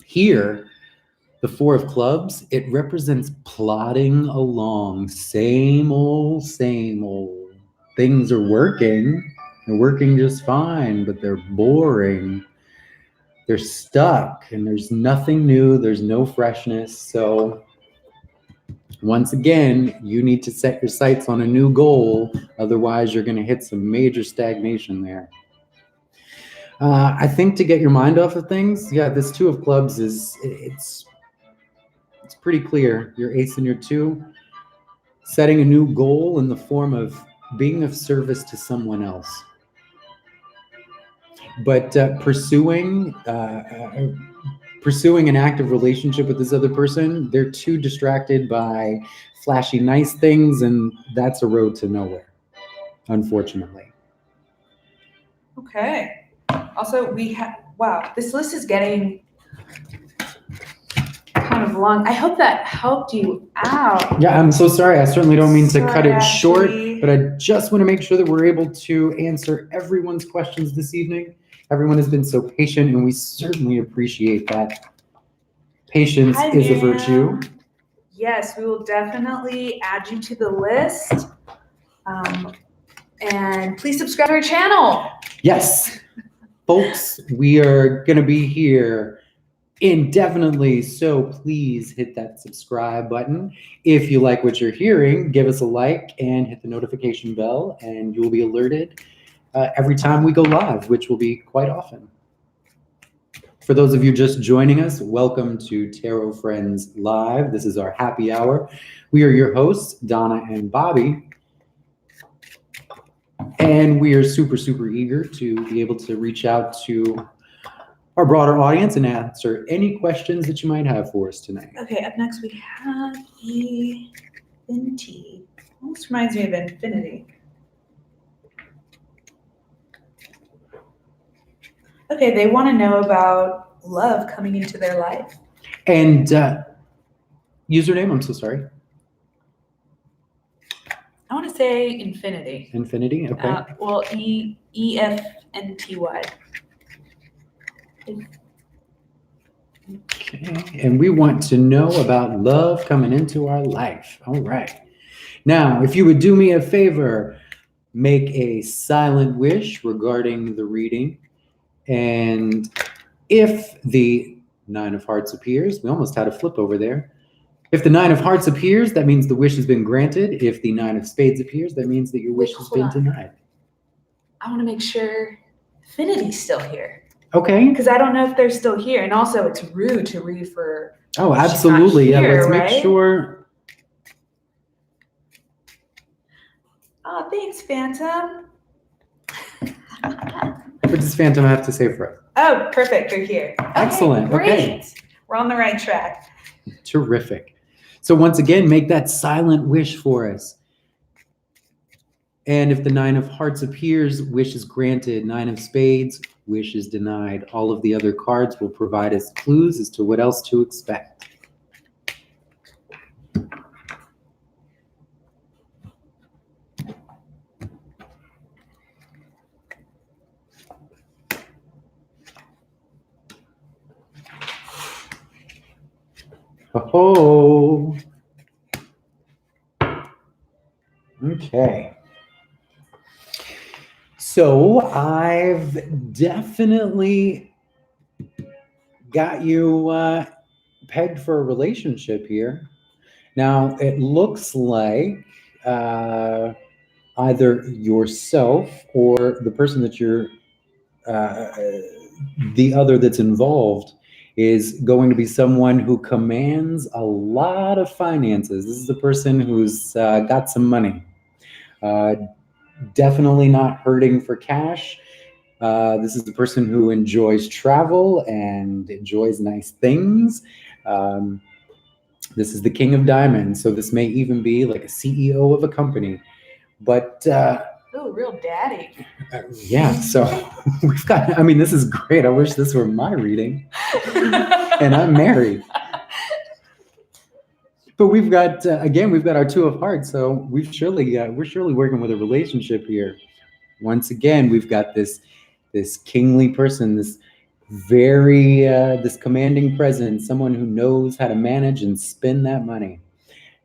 Here, the 4 of clubs, it represents plodding along, same old, same old. Things are working, they're working just fine, but they're boring. They're stuck, and there's nothing new, there's no freshness. So once again, you need to set your sights on a new goal. Otherwise, you're going to hit some major stagnation there. I think to get your mind off of things, yeah, this 2 of clubs it's pretty clear. Your ace and your 2, setting a new goal in the form of being of service to someone else. But pursuing an active relationship with this other person, they're too distracted by flashy nice things, and that's a road to nowhere, unfortunately. Okay. Also, wow, this list is getting kind of long. I hope that helped you out. Yeah, I'm so sorry. I certainly don't mean to cut it short, Ashley. but I just want to make sure that we're able to answer everyone's questions this evening. Everyone has been so patient, and we certainly appreciate that. Patience is a virtue. Yes, we will definitely add you to the list. And please subscribe to our channel. Yes. Folks, we are going to be here indefinitely, so please hit that subscribe button. If you like what you're hearing, give us a like and hit the notification bell, and you will be alerted every time we go live, which will be quite often. For those of you just joining us, welcome to Tarot Friends Live. This is our happy hour. We are your hosts, Donna and Bobby. And we are super, super eager to be able to reach out to our broader audience and answer any questions that you might have for us tonight. Okay, up next we have Infinity. Almost reminds me of Infinity. Okay, they want to know about love coming into their life. And username, I'm so sorry. I want to say infinity. Infinity, okay. Well, EFNTY. Okay, and we want to know about love coming into our life. All right. Now, if you would do me a favor, make a silent wish regarding the reading. And if the Nine of Hearts appears, we almost had a flip over there. If the Nine of Hearts appears, that means the wish has been granted. If the Nine of Spades appears, that means that your wish has been denied. I want to make sure Infinity's still here. Okay. Because I don't know if they're still here. And also, it's rude to read for. Oh, she's not absolutely. Yeah, here, let's make right? sure. Oh, thanks, Phantom. What does Phantom have to say for us? Oh, perfect. They're here. Excellent. Great. Okay. We're on the right track. Terrific. So once again, make that silent wish for us. And if the Nine of Hearts appears, wish is granted. Nine of Spades, wish is denied. All of the other cards will provide us clues as to what else to expect. Oh. Okay. So I've definitely got you pegged for a relationship here. Now it looks like either yourself or the person that you're, the other that's involved is going to be someone who commands a lot of finances. This is the person who's got some money. Definitely not hurting for cash. This is the person who enjoys travel and enjoys nice things. This is the King of Diamonds, so this may even be like a CEO of a company. But Oh, real daddy. yeah, so we've got, I mean, this is great. I wish this were my reading. And I'm married. But we've got, again, we've got our Two of Hearts, so we're surely working with a relationship here. Once again, we've got this kingly person, this very, this commanding presence, someone who knows how to manage and spend that money.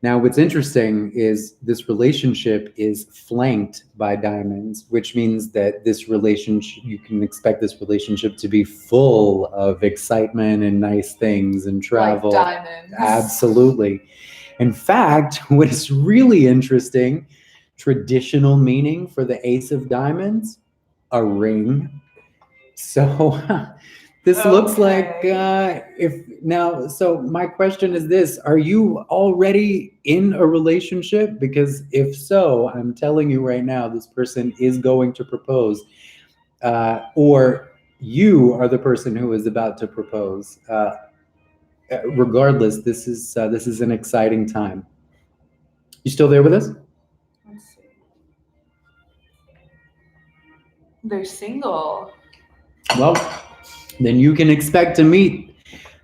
Now, what's interesting is this relationship is flanked by diamonds, which means that this relationship, you can expect this relationship to be full of excitement and nice things and travel. Like diamonds. Absolutely. In fact, what is really interesting, traditional meaning for the Ace of Diamonds, a ring. So this looks like so my question is this: are you already in a relationship? Because if so, I'm telling you right now, this person is going to propose, or you are the person who is about to propose. Regardless, this is an exciting time. You still there with us? Let's see. They're single. Well, then you can expect to meet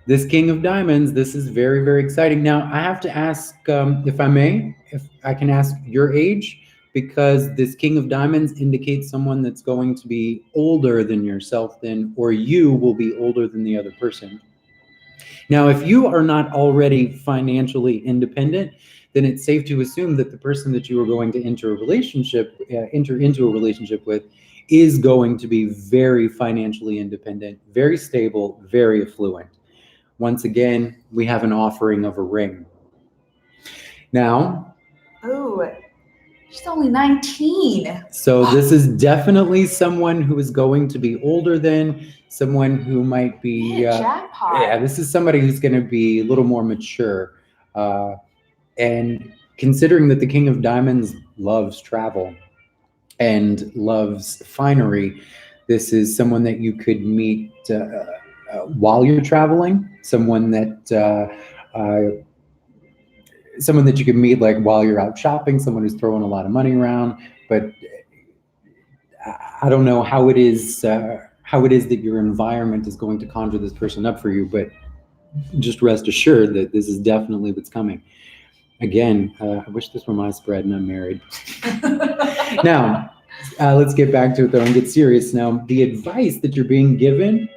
this King of Diamonds. This is very, very exciting. Now, I have to ask, if I may, if I can ask your age, because this King of Diamonds indicates someone that's going to be older than yourself then, or you will be older than the other person. Now, if you are not already financially independent, then it's safe to assume that the person that you are going to enter into a relationship with is going to be very financially independent, very stable, very affluent. Once again, we have an offering of a ring. Now, oh, she's only 19. So this is definitely someone who is going to be older than someone who might be. Jackpot. Yeah, this is somebody who's going to be a little more mature. And considering that the King of Diamonds loves travel and loves finery, this is someone that you could meet while you're traveling. Someone that you could meet like while you're out shopping. Someone who's throwing a lot of money around, but I don't know how it is how it is that your environment is going to conjure this person up for you, but just rest assured that this is definitely what's coming. Again, I wish this were my spread and I'm married. Now, let's get back to it though and get serious. Now, the advice that you're being given,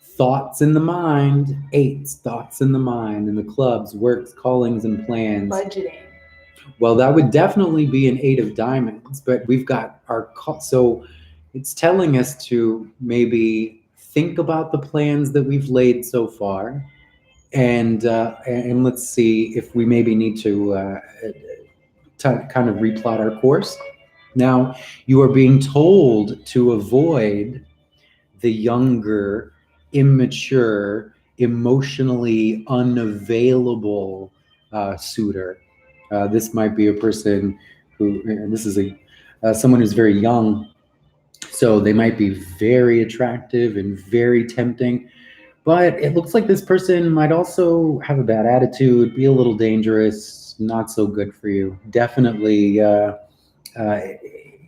thoughts in the mind, eights, thoughts in the mind, and the clubs, works, callings, and plans. Budgeting. Well, that would definitely be an 8 of diamonds, but we've got so it's telling us to maybe think about the plans that we've laid so far, and let's see if we maybe need to kind of replot our course. Now, you are being told to avoid the younger, immature, emotionally unavailable suitor. This might be a person who, and this is someone who's very young, so they might be very attractive and very tempting, but it looks like this person might also have a bad attitude, be a little dangerous, not so good for you. Definitely,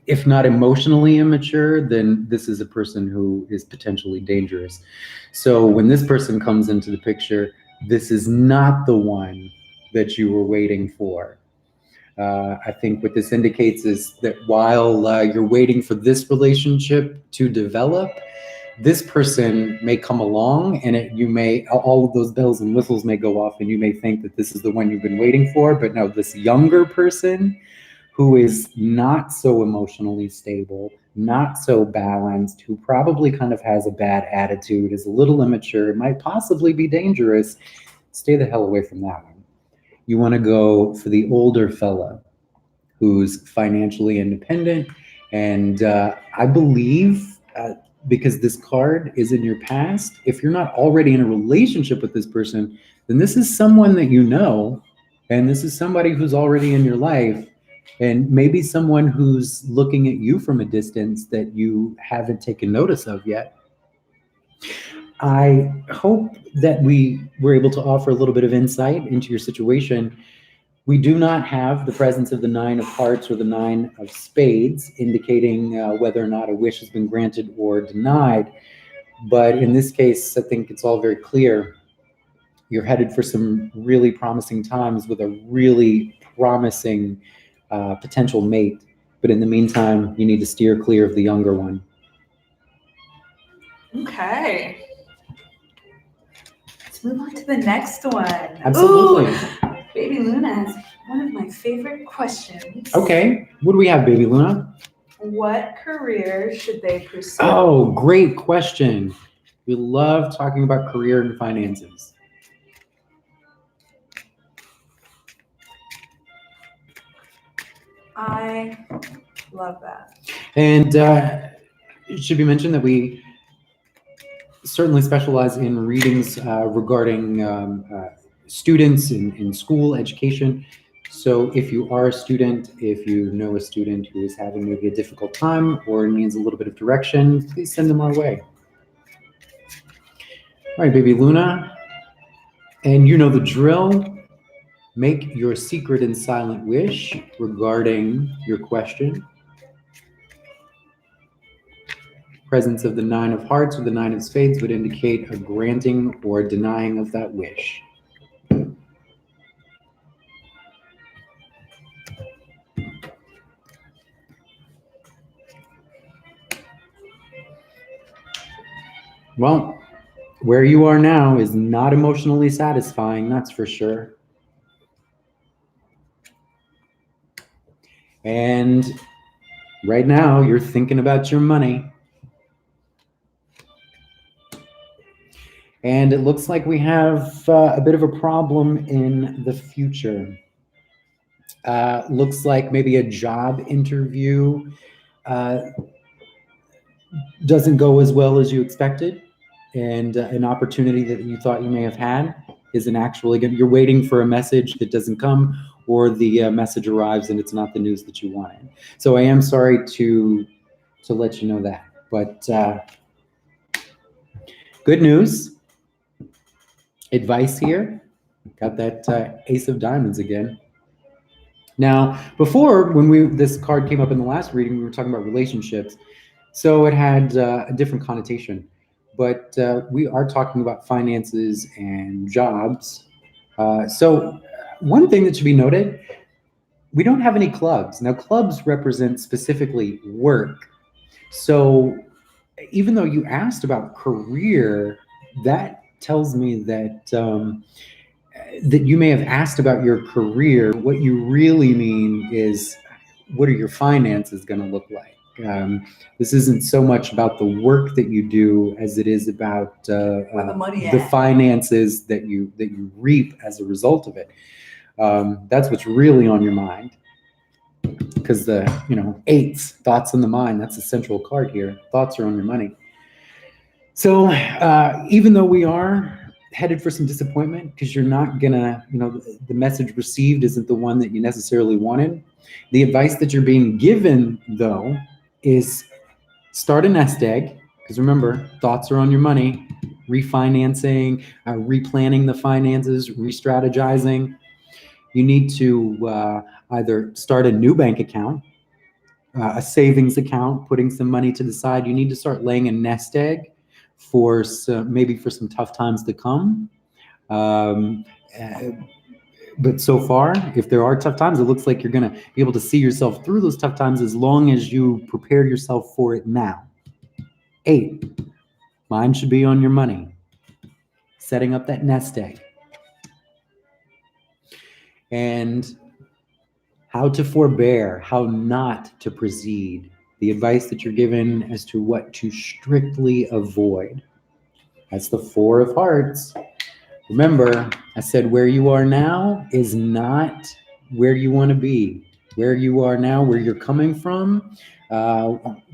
if not emotionally immature, then this is a person who is potentially dangerous. So when this person comes into the picture, this is not the one that you were waiting for. I think what this indicates is that while you're waiting for this relationship to develop, this person may come along and all of those bells and whistles may go off and you may think that this is the one you've been waiting for, but no, this younger person who is not so emotionally stable, not so balanced, who probably kind of has a bad attitude, is a little immature, might possibly be dangerous, stay the hell away from that one. You want to go for the older fella who's financially independent. And I believe, because this card is in your past, if you're not already in a relationship with this person, then this is someone that you know, and this is somebody who's already in your life, and maybe someone who's looking at you from a distance that you haven't taken notice of yet. I hope that we were able to offer a little bit of insight into your situation. We do not have the presence of the 9 of hearts or the 9 of spades, indicating whether or not a wish has been granted or denied. But in this case, I think it's all very clear. You're headed for some really promising times with a really promising potential mate. But in the meantime, you need to steer clear of the younger one. Okay. Let's move on to the next one. Absolutely. Ooh, Baby Luna has one of my favorite questions. Okay. What do we have, Baby Luna? What career should they pursue? Oh, great question. We love talking about career and finances. I love that. And it should be mentioned that we certainly specialize in readings regarding students in school education. So if you are a student, if you know a student who is having maybe a difficult time or needs a little bit of direction, please send them our way. All right, Baby Luna. And you know the drill. Make your secret and silent wish regarding your question. Presence of the 9 of hearts or the 9 of spades would indicate a granting or denying of that wish. Well, where you are now is not emotionally satisfying, that's for sure. And right now, you're thinking about your money. And it looks like we have a bit of a problem in the future. Looks like maybe a job interview doesn't go as well as you expected. And an opportunity that you thought you may have had isn't actually going to, you're waiting for a message that doesn't come, or the message arrives and it's not the news that you wanted. So I am sorry to let you know that. But good news. Advice here. Got that Ace of Diamonds again. Now, before, when this card came up in the last reading, we were talking about relationships. So it had a different connotation. But we are talking about finances and jobs. So one thing that should be noted, we don't have any clubs. Now, clubs represent specifically work. So even though you asked about career, that tells me that you may have asked about your career. What you really mean is, what are your finances going to look like? This isn't so much about the work that you do as it is about Where the money the at? finances that you reap as a result of it. That's what's really on your mind, because the eights, thoughts on the mind, that's the central card here. Thoughts are on your money. So even though we are headed for some disappointment because you're not gonna, the message received isn't the one that you necessarily wanted, the advice that you're being given, though, is start a nest egg. Because remember, thoughts are on your money. Refinancing, replanning the finances, re-strategizing. You need to either start a new bank account, a savings account, putting some money to the side. You need to start laying a nest egg for maybe for some tough times to come. But so far, if there are tough times, it looks like you're going to be able to see yourself through those tough times as long as you prepare yourself for it now. 8, mind should be on your money, setting up that nest egg. And how to forbear, how not to proceed. The advice that you're given as to what to strictly avoid. That's the 4 of Hearts. Remember, I said where you are now is not where you want to be. Where you are now, where you're coming from,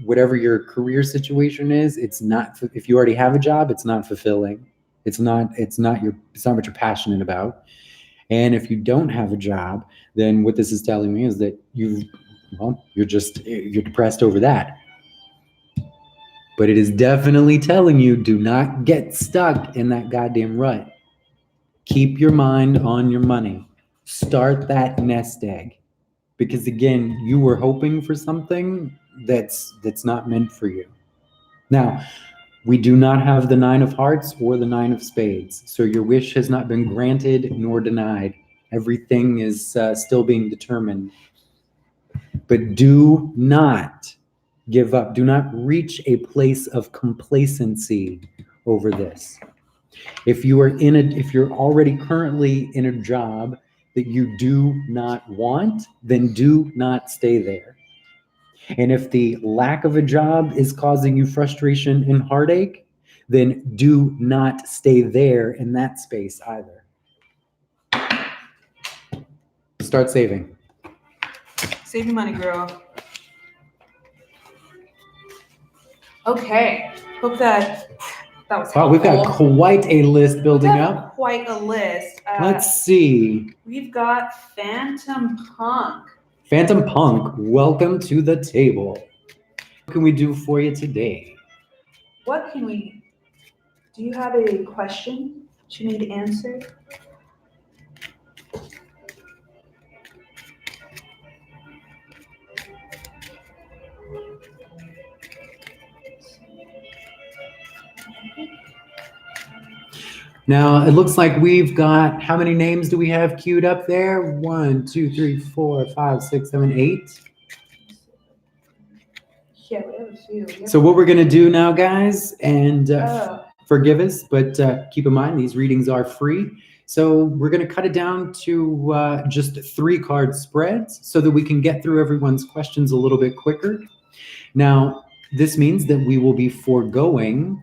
whatever your career situation is, it's not. If you already have a job, it's not fulfilling. It's not what you're passionate about. And if you don't have a job, then what this is telling me is that you're depressed over that. But it is definitely telling you, do not get stuck in that goddamn rut. Keep your mind on your money. Start that nest egg. Because again, you were hoping for something that's not meant for you. Now, we do not have the 9 of Hearts or the 9 of Spades. So your wish has not been granted nor denied. Everything is still being determined. But do not give up. Do not reach a place of complacency over this. If you're already currently in a job that you do not want, then do not stay there. And if the lack of a job is causing you frustration and heartache, then do not stay there in that space either. Start saving. Save your money, girl. Okay. Hope that was helpful. Wow, we've got quite a list building up. Quite a list. Let's see. We've got Phantom Punk. Phantom Punk, welcome to the table. What can we do for you today? Do you have a question that you need answered? Now, it looks like we've got, how many names do we have queued up there? 1, 2, 3, 4, 5, 6, 7, 8. Yeah, we have a few. So what we're going to do now, guys, and forgive us, but keep in mind, these readings are free. So we're going to cut it down to just 3 card spreads so that we can get through everyone's questions a little bit quicker. Now, this means that we will be foregoing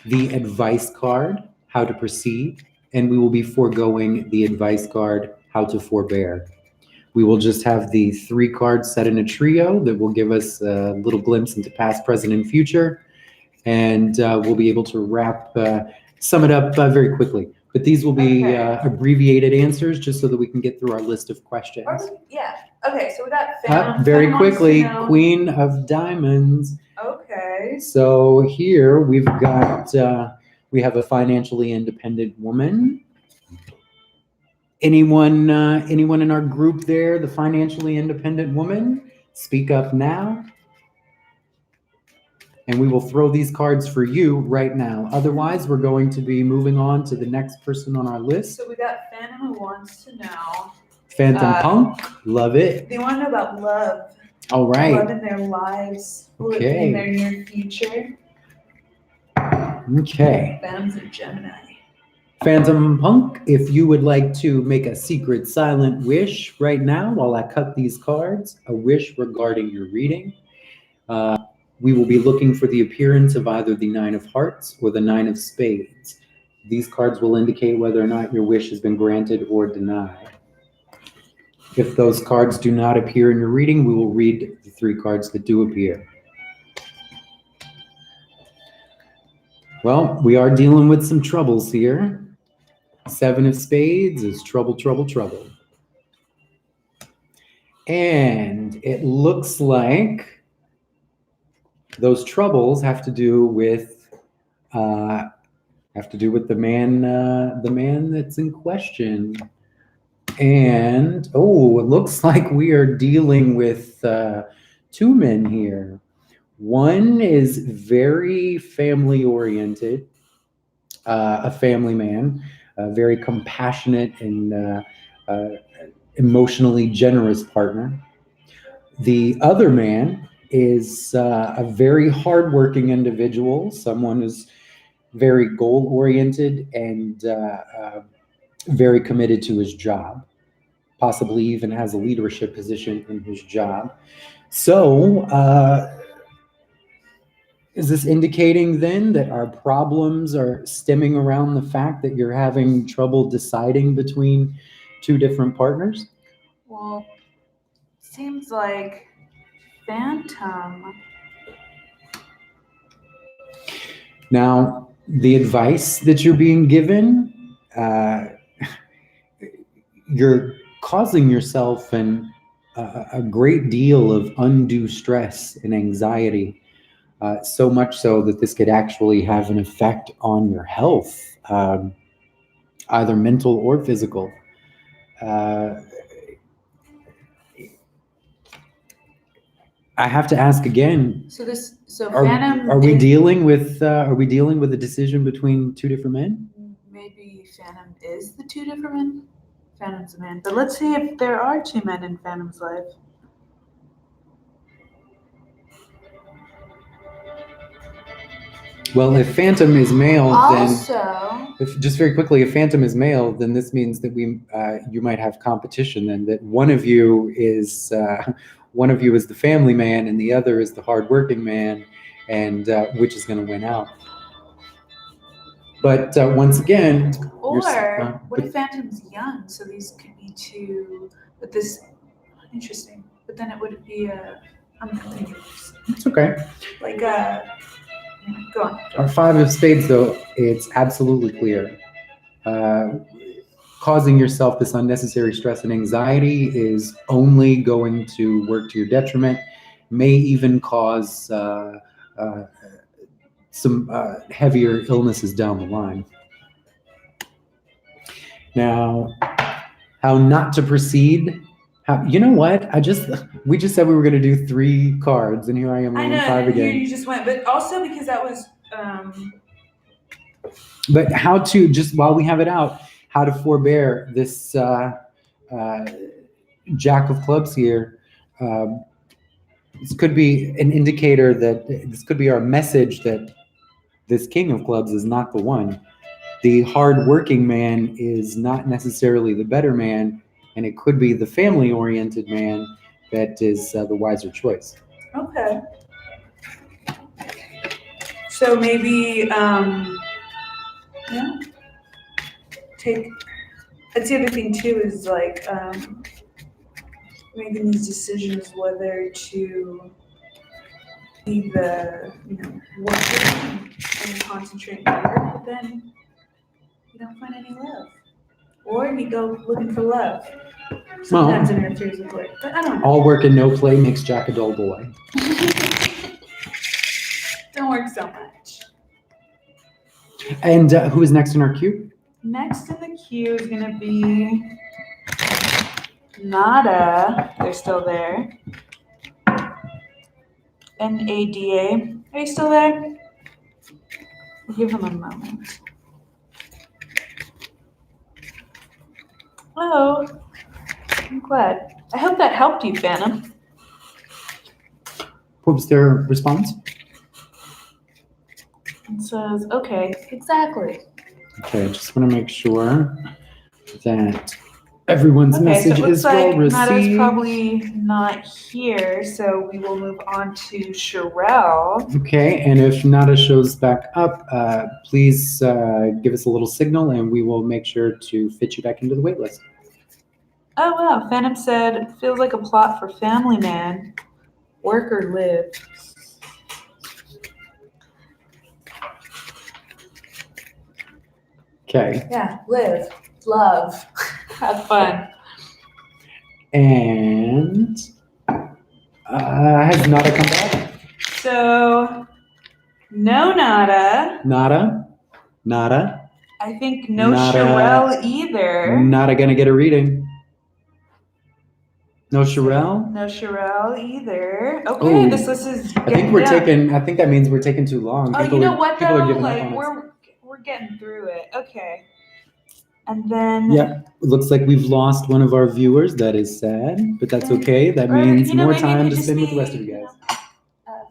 the advice card, how to proceed, and we will be foregoing the advice card, how to forbear. We will just have the 3 cards set in a trio that will give us a little glimpse into past, present, and future. And we'll be able to sum it up very quickly. But these will be abbreviated answers just so that we can get through our list of questions. Yeah. Okay, so we got Phantom. Very quickly, Queen of Diamonds. Okay. So here we've got, we have a financially independent woman. Anyone in our group there, the financially independent woman? Speak up now. And we will throw these cards for you right now. Otherwise, we're going to be moving on to the next person on our list. So we got Phantom who wants to know. Phantom Punk, love it. They want to know about love. All right. Love in their lives. Okay. In their near future. Okay. Phantom's a Gemini. Phantom Punk, if you would like to make a secret silent wish right now while I cut these cards, a wish regarding your reading, we will be looking for the appearance of either the Nine of Hearts or the Nine of Spades. These cards will indicate whether or not your wish has been granted or denied. If those cards do not appear in your reading, we will read the 3 cards that do appear. Well, we are dealing with some troubles here. 7 of Spades is trouble, trouble, trouble. And it looks like those troubles have to do with the man that's in question. And it looks like we are dealing with 2 men here. One is very family oriented, a family man, a very compassionate and emotionally generous partner. The other man is a very hardworking individual, someone who's very goal-oriented and very committed to his job, possibly even has a leadership position in his job. So, is this indicating then that our problems are stemming around the fact that you're having trouble deciding between 2 different partners? Well, seems like Phantom. Now, the advice that you're being given, you're causing yourself a great deal of undue stress and anxiety, so much so that this could actually have an effect on your health, either mental or physical. I have to ask again. So Phantom. Are we dealing with a decision between 2 different men? Maybe Phantom is the 2 different men. Phantom's a man, but let's see if there are 2 men in Phantom's life. Well, if Phantom is male, also, then just very quickly, if Phantom is male, then this means that you might have competition, and that one of you is the family man, and the other is the hardworking man, and which is going to win out. But once again, what if Phantom's young? So these could be 2. But this interesting. But then it would be I'm not thinking of this. It's okay. Like go on. Our 5 of Spades, though, it's absolutely clear. Causing yourself this unnecessary stress and anxiety is only going to work to your detriment, may even cause some heavier illnesses down the line. Now, how not to proceed? You know what? We just said we were going to do 3 cards, and here I am rolling 5 again. Here you just went, but also because that was. But how to, just while we have it out, how to forbear this Jack of Clubs here. This could be an indicator that this could be our message that this King of Clubs is not the one. The hard-working man is not necessarily the better man, and it could be the family-oriented man that is the wiser choice. Okay. So maybe, that's the other thing too, is like making these decisions whether to leave the, working and concentrate on work, but then you don't find any love. Or you go looking for love. Sometimes it interferes with work, but I don't know. All work and no play makes Jack a dull boy. Don't work so much. And who is next in our queue? Next in the queue is going to be Nada. They're still there. NADA. Are you still there? We'll give him a moment. Oh, I'm glad. I hope that helped you, Phantom. What was their response? It says, okay, exactly. Okay, I just want to make sure that everyone's Okay, so message it looks is like well received. Nada's probably not here, so we will move on to Sherelle. Okay, and if Nada shows back up, please give us a little signal and we will make sure to fit you back into the wait list. Oh wow, Phantom said, feels like a plot for Family Man. Work or live. Okay. Yeah, live, love, have fun. And has Nada come back? So, no Nada. Nada. I think no Nada. Sherelle either. Nada gonna get a reading. No Sherelle? No Sherelle either. Okay, Ooh. this list is I think we're taking. I think that means we're taking too long. Oh, you know what people though? are giving Like up on us. we're getting through it. Okay. And then Yep. It looks like we've lost one of our viewers. That is sad, but that's okay. That means more time to spend with the rest of you guys.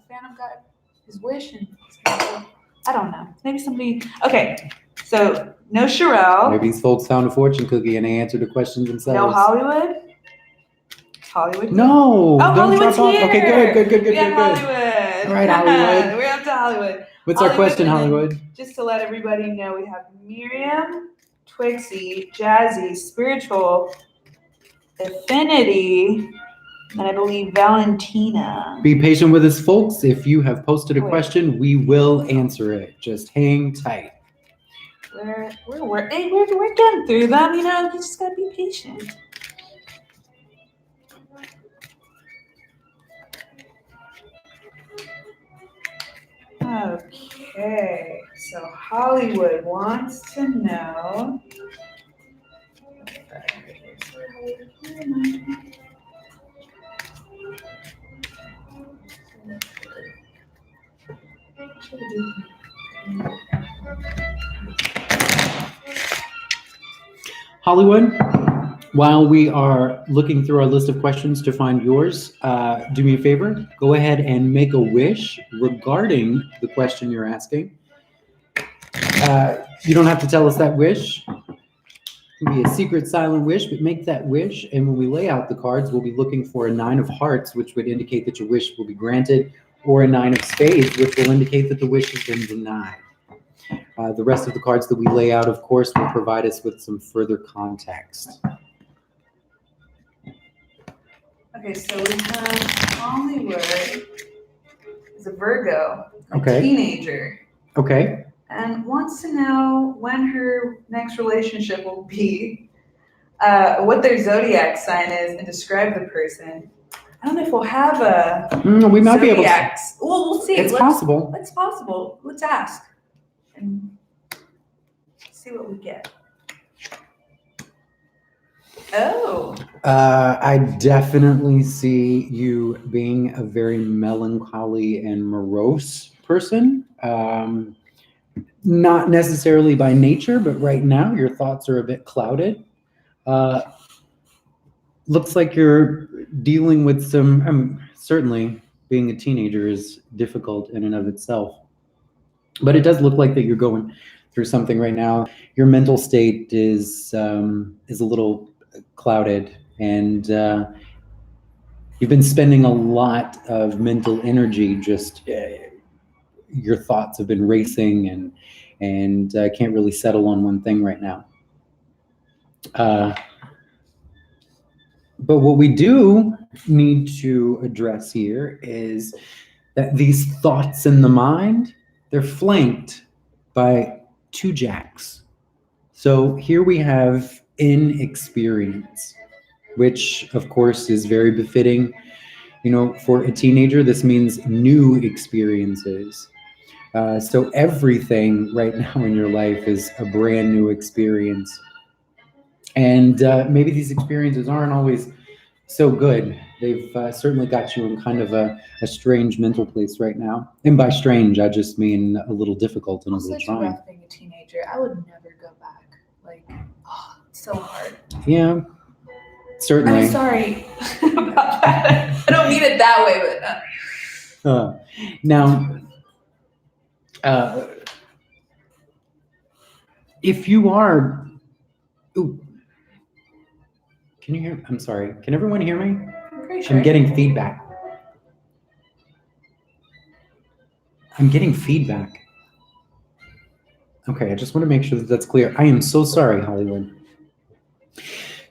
Phantom got his wish and I don't know. Maybe somebody. Okay, so no Sherelle. Maybe these folks found a fortune cookie and they answered the questions themselves. No Hollywood. Hollywood. No. Oh, don't Hollywood's drop here. off. Okay, good. Yeah, Hollywood. All right, Hollywood. We're up to Hollywood. What's our question, Hollywood? Just to let everybody know, we have Miriam, Twixie, Jazzy, Spiritual, Affinity, and I believe Valentina. Be patient with us, folks. If you have posted a question, we will answer it. Just hang tight. We're getting through them, you know, you just gotta be patient. Okay, so Hollywood wants to know. Hollywood, while we are looking through our list of questions to find yours, do me a favor. Go ahead and make a wish regarding the question you're asking. You don't have to tell us that wish. It can be a secret silent wish, but make that wish. And when we lay out the cards, we'll be looking for a 9 of hearts, which would indicate that your wish will be granted, or a 9 of spades, which will indicate that the wish has been denied. The rest of the cards that we lay out, of course, will provide us with some further context. Okay, so we have Hollywood is a Virgo, a Okay. teenager, Okay. and wants to know when her next relationship will be, what their zodiac sign is, and describe the person. I don't know if we'll have a We might be able to. zodiacs. Well, we'll see. It's possible. It's possible. Let's ask and see what we get. Oh. I definitely see you being a very melancholy and morose person. Not necessarily by nature, but right now your thoughts are a bit clouded. Looks like you're dealing with some, certainly being a teenager is difficult in and of itself. But it does look like that you're going through something right now. Your mental state is a little clouded, and you've been spending a lot of mental energy. Just your thoughts have been racing, and can't really settle on one thing right now. But what we do need to address here is that these thoughts in the mind, they're flanked by 2 jacks. So here we have inexperience, which of course is very befitting. You know, for a teenager, this means new experiences. So everything right now in your life is a brand new experience. And maybe these experiences aren't always so good. They've certainly got you in kind of a strange mental place right now. And by strange, I just mean a little difficult and a Also, little it's trying. rough being a teenager. I would never go back. Like, oh, it's so hard. Yeah, certainly. I'm sorry about that. I don't mean it that way, but Now, if you are, ooh, can you hear? I'm sorry. Can everyone hear me? I'm pretty sure. I'm getting feedback. Okay, I just want to make sure that that's clear. I am so sorry, Hollywood.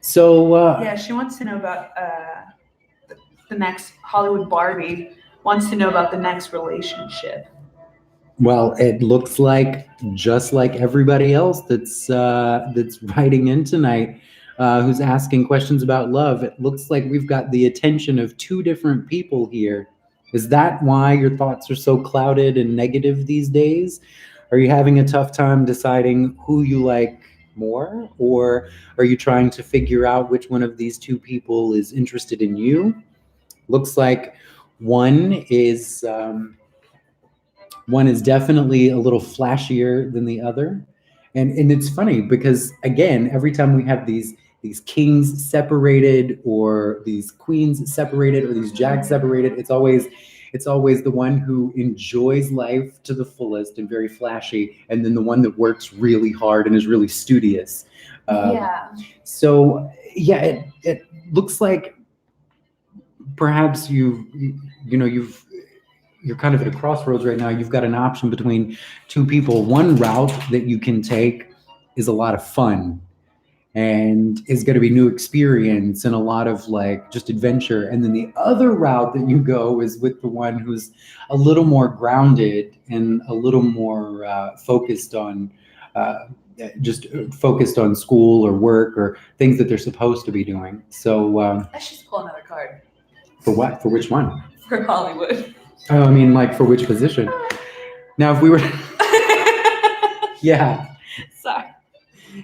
So yeah, she wants to know about the next Hollywood Barbie. Wants to know about the next relationship. Well, it looks like just like everybody else that's writing in tonight, who's asking questions about love. It looks like we've got the attention of two different people here. Is that why your thoughts are so clouded and negative these days? Are you having a tough time deciding who you like more, or are you trying to figure out which one of these two people is interested in you? Looks like one is definitely a little flashier than the other, and it's funny because again, every time we have these kings separated or these queens separated or these jacks separated, it's always the one who enjoys life to the fullest and very flashy, and then the one that works really hard and is really studious. Yeah. So yeah, it looks like perhaps you're kind of at a crossroads right now. You've got an option between two people. One route that you can take is a lot of fun and is going to be new experience and a lot of like just adventure. And then the other route that you go is with the one who's a little more grounded and a little more focused on school or work or things that they're supposed to be doing. So Let's just pull another card. For what? For which one? For Hollywood. Oh, I mean, like for which position? Now, if we were, yeah, Sorry.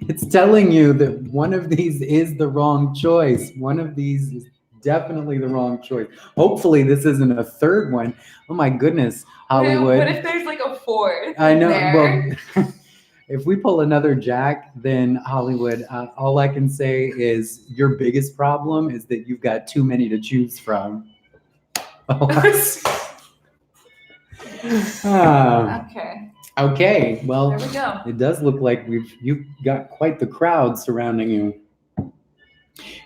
it's telling you that one of these is the wrong choice. One of these is definitely the wrong choice. Hopefully, this isn't a third one. Oh my goodness, Hollywood. What if there's like a fourth? I know. There? Well, if we pull another jack, then Hollywood, all I can say is your biggest problem is that you've got too many to choose from. Okay. Okay. Well, There we go. it does look like you've got quite the crowd surrounding you.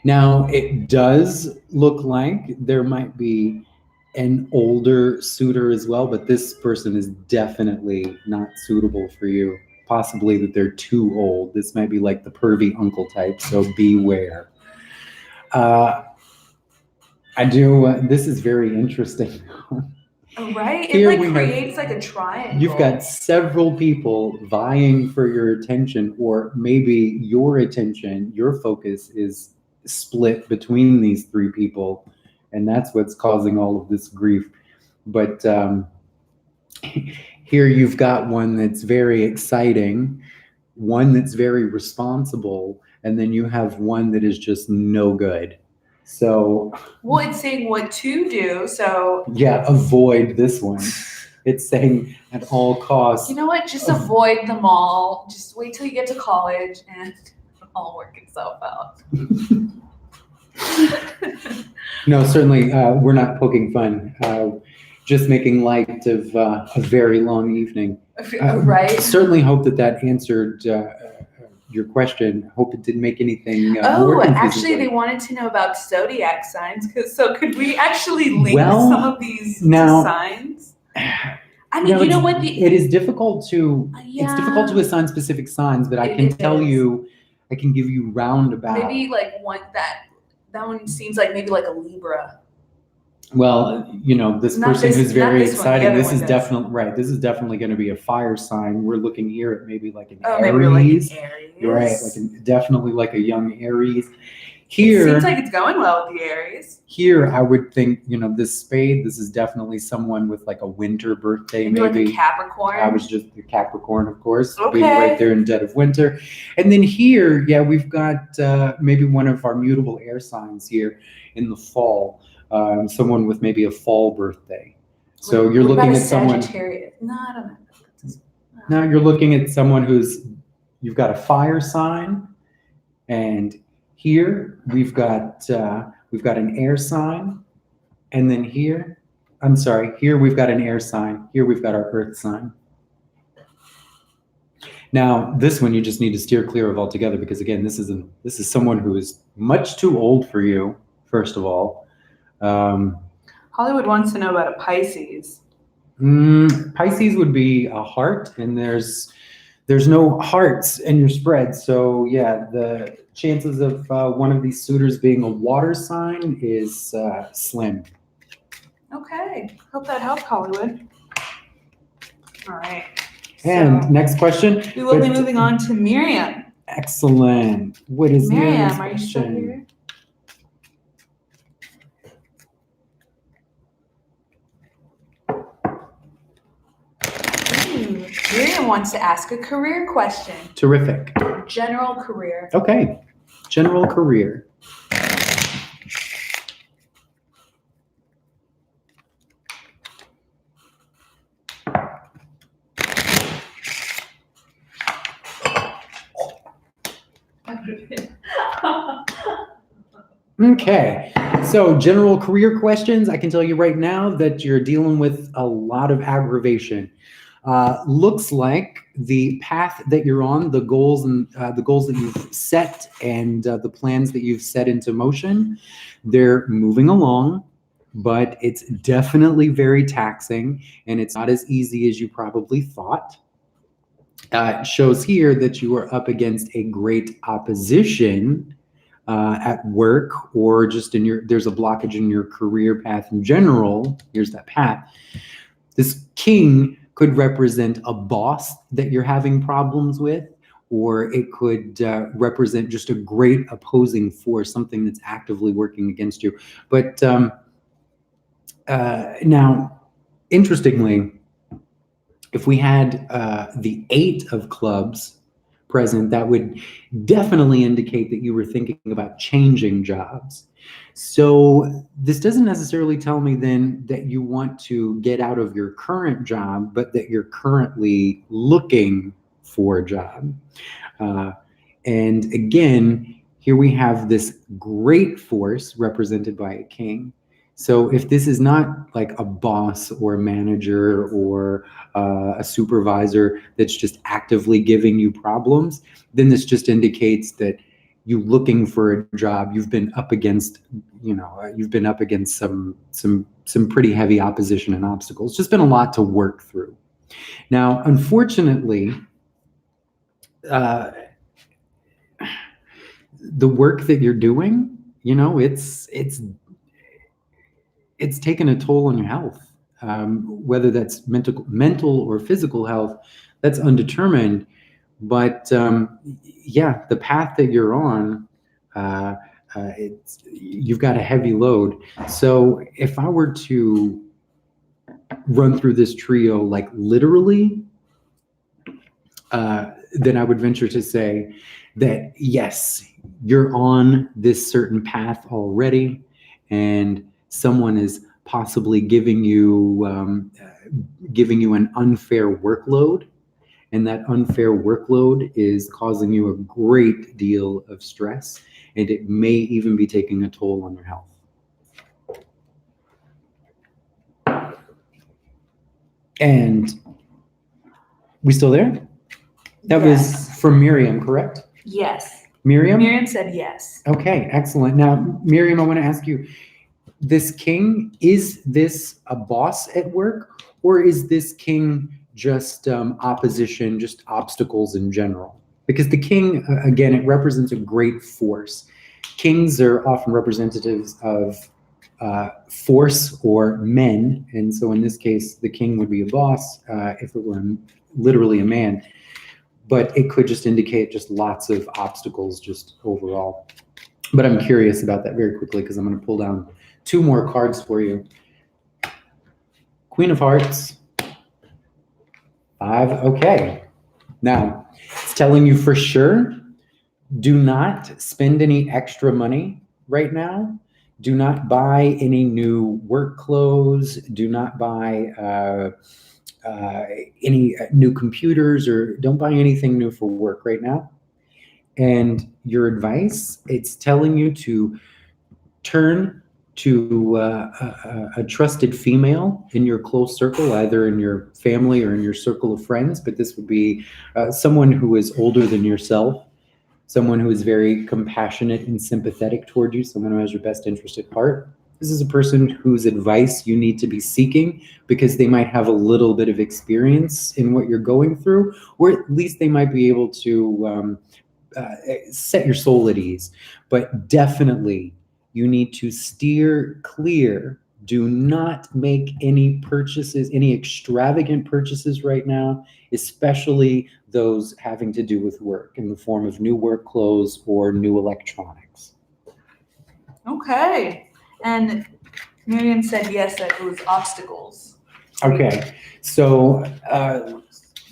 Now, it does look like there might be an older suitor as well, but this person is definitely not suitable for you. Possibly that they're too old. This might be like the pervy uncle type, so beware. This is very interesting. Right? It Here like we creates like a triangle. You've got several people vying for your attention, or maybe your attention, your focus is split between these three people, and that's what's causing all of this grief. But here you've got one that's very exciting, one that's very responsible, and then you have one that is just no good. So, well, it's saying what to do. So yeah, avoid this one. It's saying at all costs. You know what? Just avoid them all. Just wait till you get to college and it'll all work itself out. No, certainly we're not poking fun. Just making light of a very long evening. Right? Certainly hope that answered your question. Hope it didn't make anything more confusing. Actually, they wanted to know about zodiac signs. So could we actually link some of these to signs? I mean, you know what? It is difficult to it's difficult to assign specific signs, but I can tell you, I can give you roundabout. Maybe like one that one seems like maybe like a Libra. Well, this person who's very exciting. This is definitely right. This is definitely going to be a fire sign. We're looking here at maybe like an Aries. Maybe like an Aries. Right, definitely like a young Aries. Here, It seems like it's going well with the Aries. here I would think, this spade, this is definitely someone with like a winter birthday, Maybe like a maybe. Capricorn. I was just the Capricorn, of course, being Okay. right there in dead of winter. And then here, yeah, we've got maybe one of our mutable air signs here in the fall. Someone with maybe a fall birthday. So you're What about looking a at someone. Sagittarius? No, I don't know. Now you're looking at someone you've got a fire sign, and here we've got an air sign, and then here we've got an air sign. Here we've got our earth sign. Now this one you just need to steer clear of altogether, because again, this is someone who is much too old for you. First of all, Hollywood wants to know about a Pisces. Pisces would be a heart, and there's no hearts in your spread. So yeah, the chances of one of these suitors being a water sign is slim. Okay, hope that helped, Hollywood. All right. And So next question. we will be moving on to Miriam. Excellent. What is Miriam's Miriam, are you still question? here? Miriam wants to ask a career question. Terrific. General career. Okay. General career. Okay, so general career questions. I can tell you right now that you're dealing with a lot of aggravation. Looks like the path that you're on, the goals that you've set, and the plans that you've set into motion, they're moving along, but it's definitely very taxing, and it's not as easy as you probably thought. It shows here that you are up against a great opposition at work, or just there's a blockage in your career path in general. Here's that path. This king could represent a boss that you're having problems with, or it could represent just a great opposing force, something that's actively working against you. But now, interestingly, if we had the 8 of clubs present, that would definitely indicate that you were thinking about changing jobs. So this doesn't necessarily tell me then that you want to get out of your current job, but that you're currently looking for a job. And again, here we have this great force represented by a king. So if this is not like a boss or a manager or a supervisor that's just actively giving you problems, then this just indicates that you looking for a job, you've been up against, some pretty heavy opposition and obstacles. It's just been a lot to work through. Now, unfortunately, the work that you're doing, it's taken a toll on your health, whether that's mental or physical health, that's undetermined. But the path that you're on, you've got a heavy load. So if I were to run through this trio like literally, then I would venture to say that yes, you're on this certain path already, and someone is possibly giving you an unfair workload, and that unfair workload is causing you a great deal of stress, and it may even be taking a toll on your health. And we still there? That was from Miriam, correct? Yes. Miriam said yes. Okay, excellent. Now, Miriam, I want to ask you, this king, is this a boss at work, or is this king just opposition, just obstacles in general? Because the king, again, it represents a great force. Kings are often representatives of force or men, and so in this case, the king would be a boss if it were literally a man. But it could just indicate just lots of obstacles just overall. But I'm curious about that very quickly because I'm going to pull down 2 more cards for you. Queen of Hearts. 5. Okay. Now, it's telling you for sure, do not spend any extra money right now. Do not buy any new work clothes. Do not buy any new computers, or don't buy anything new for work right now. And your advice, it's telling you to turn to a trusted female in your close circle, either in your family or in your circle of friends, but this would be someone who is older than yourself, someone who is very compassionate and sympathetic toward you, someone who has your best interest at heart. This is a person whose advice you need to be seeking because they might have a little bit of experience in what you're going through, or at least they might be able to set your soul at ease. But definitely, you need to steer clear. Do not make any purchases, any extravagant purchases right now, especially those having to do with work in the form of new work clothes or new electronics. Okay. And Miriam said yes, that it was obstacles. Okay. So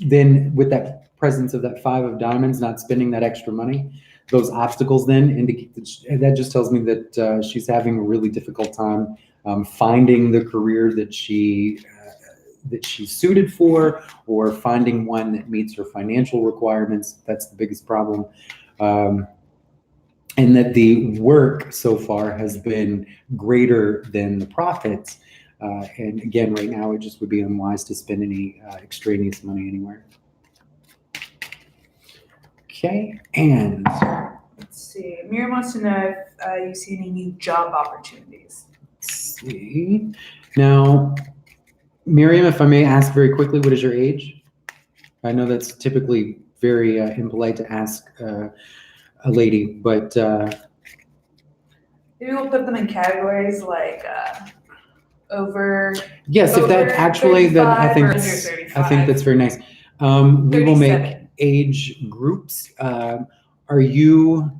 then with that presence of that 5 of diamonds, not spending that extra money, those obstacles then indicate that just tells me that she's having a really difficult time finding the career that she's suited for, or finding one that meets her financial requirements. That's the biggest problem. And that the work so far has been greater than the profits. And again, right now, it just would be unwise to spend any extraneous money anywhere. Okay, and let's see. Miriam wants to know if you see any new job opportunities. Let's see. Now, Miriam, if I may ask very quickly, what is your age? I know that's typically very impolite to ask a lady, but maybe we'll put them in categories like over. Yes, if that actually, that I think that's very nice. We will make age groups. Are you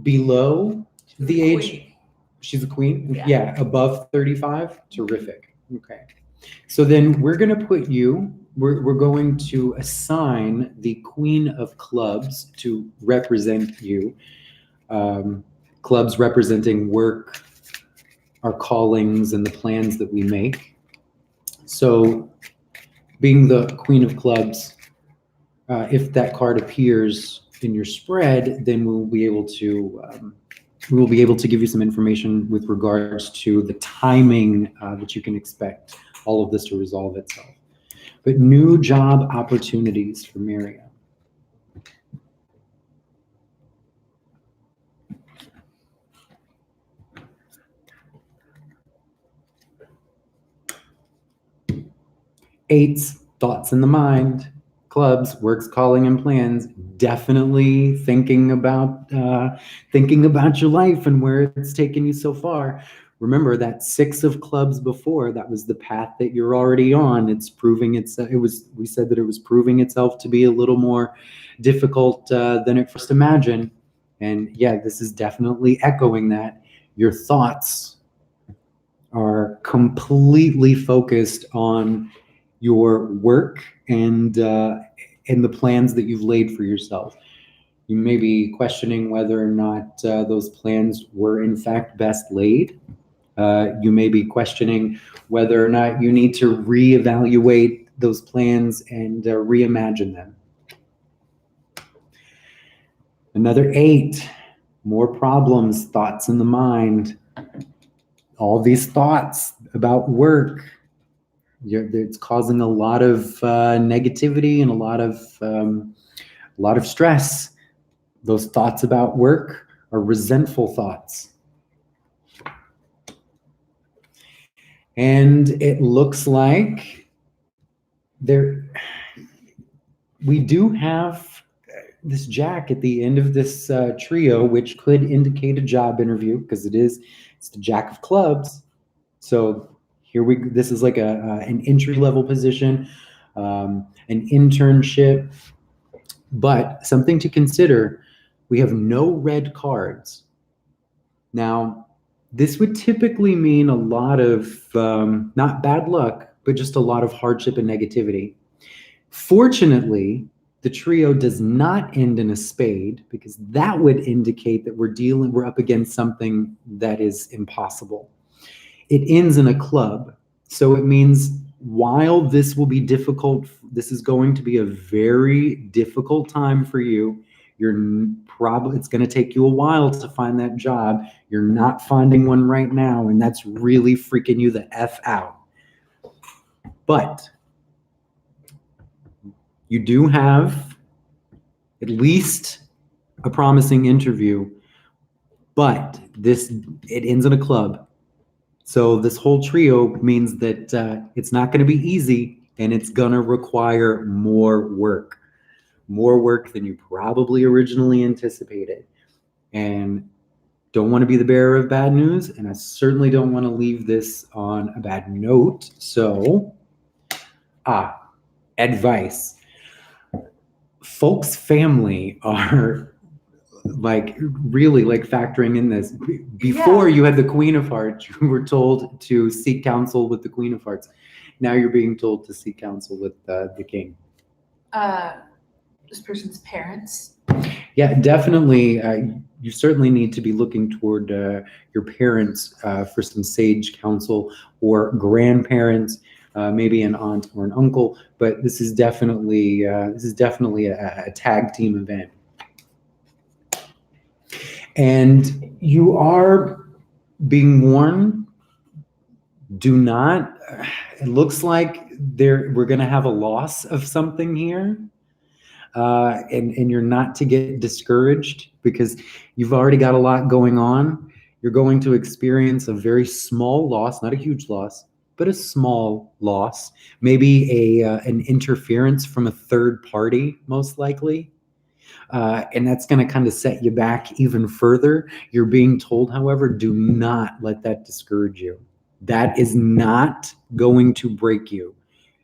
below the age? Queen. She's a queen? Yeah. Above 35? Terrific. Okay. So then we're going to put you, we're going to assign the Queen of Clubs to represent you. Clubs representing work, our callings, and the plans that we make. So being the Queen of Clubs, if that card appears in your spread, then we'll be able to give you some information with regards to the timing that you can expect all of this to resolve itself. But new job opportunities for Miriam. Eights, thoughts in the mind. Clubs, works, calling, and plans. Definitely thinking about your life and where it's taken you so far. Remember that 6 of clubs before, that was the path that you're already on. It's proving we said that it was proving itself to be a little more difficult than at first imagined. And yeah, this is definitely echoing that. Your thoughts are completely focused on your work and the plans that you've laid for yourself. You may be questioning whether or not those plans were in fact best laid. You may be questioning whether or not you need to reevaluate those plans and reimagine them. Another 8, more problems, thoughts in the mind. All these thoughts about work, it's causing a lot of negativity and a lot of stress. Those thoughts about work are resentful thoughts. And it looks like we do have this Jack at the end of this trio, which could indicate a job interview because it's the Jack of Clubs. So this is like an entry-level position, an internship, but something to consider, we have no red cards. Now, this would typically mean a lot of, not bad luck, but just a lot of hardship and negativity. Fortunately, the trio does not end in a spade, because that would indicate that we're up against something that is impossible. It ends in a club. So it means while this will be difficult, this is going to be a very difficult time for you. It's going to take you a while to find that job. You're not finding one right now, and that's really freaking you the F out. But you do have at least a promising interview, but it ends in a club. So this whole trio means that it's not going to be easy, and it's going to require more work than you probably originally anticipated. And don't want to be the bearer of bad news, and I certainly don't want to leave this on a bad note. So, advice. Folks' family are really factoring in this. Before you had the Queen of Hearts, you were told to seek counsel with the Queen of Hearts. Now you're being told to seek counsel with the King. This person's parents. Yeah, definitely. You certainly need to be looking toward your parents for some sage counsel, or grandparents, maybe an aunt or an uncle. But this is definitely a tag team event. And you are being warned. Do not. It looks like we're going to have a loss of something here. And you're not to get discouraged, because you've already got a lot going on. You're going to experience a very small loss, not a huge loss, but a small loss. Maybe an interference from a third party, most likely. And that's going to kind of set you back even further. You're being told, however, do not let that discourage you. That is not going to break you.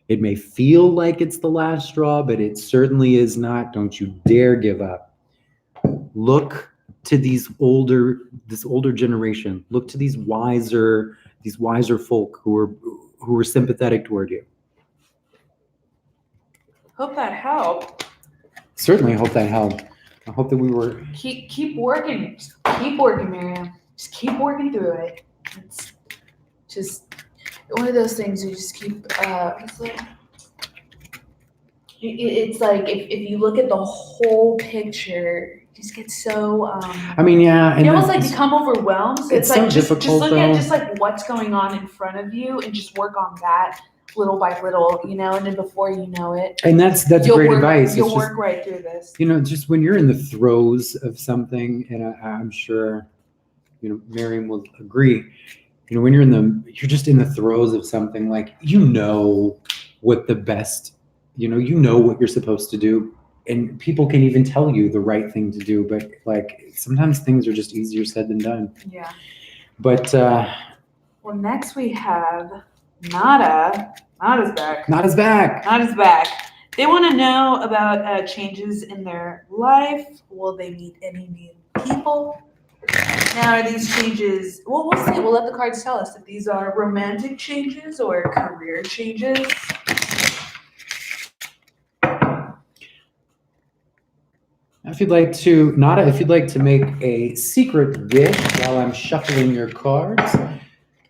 It may feel like it's the last straw, but it certainly is not. Don't you dare give up. Look to this older generation. Look to these wiser folk who are sympathetic toward you. Hope that helped. Certainly hope that helped. I hope that we were... Keep working. Just keep working, Miriam. Just keep working through it. It's just one of those things you just keep... It's like if you look at the whole picture, you just get so... yeah. You almost become overwhelmed. So it's so difficult, just look at just what's going on in front of you, and just work on that little by little, and then before you know it. And that's great advice. You'll work right through this. Just when you're in the throes of something, and I'm sure, Miriam will agree, when you're just in the throes of something, what the best, what you're supposed to do. And people can even tell you the right thing to do, but sometimes things are just easier said than done. Yeah. But well, next we have Nada. Nada's back. Nada's back. They want to know about changes in their life. Will they meet any new people? Now, are these changes? Well, we'll see. We'll let the cards tell us if these are romantic changes or career changes. If you'd like to make a secret wish while I'm shuffling your cards.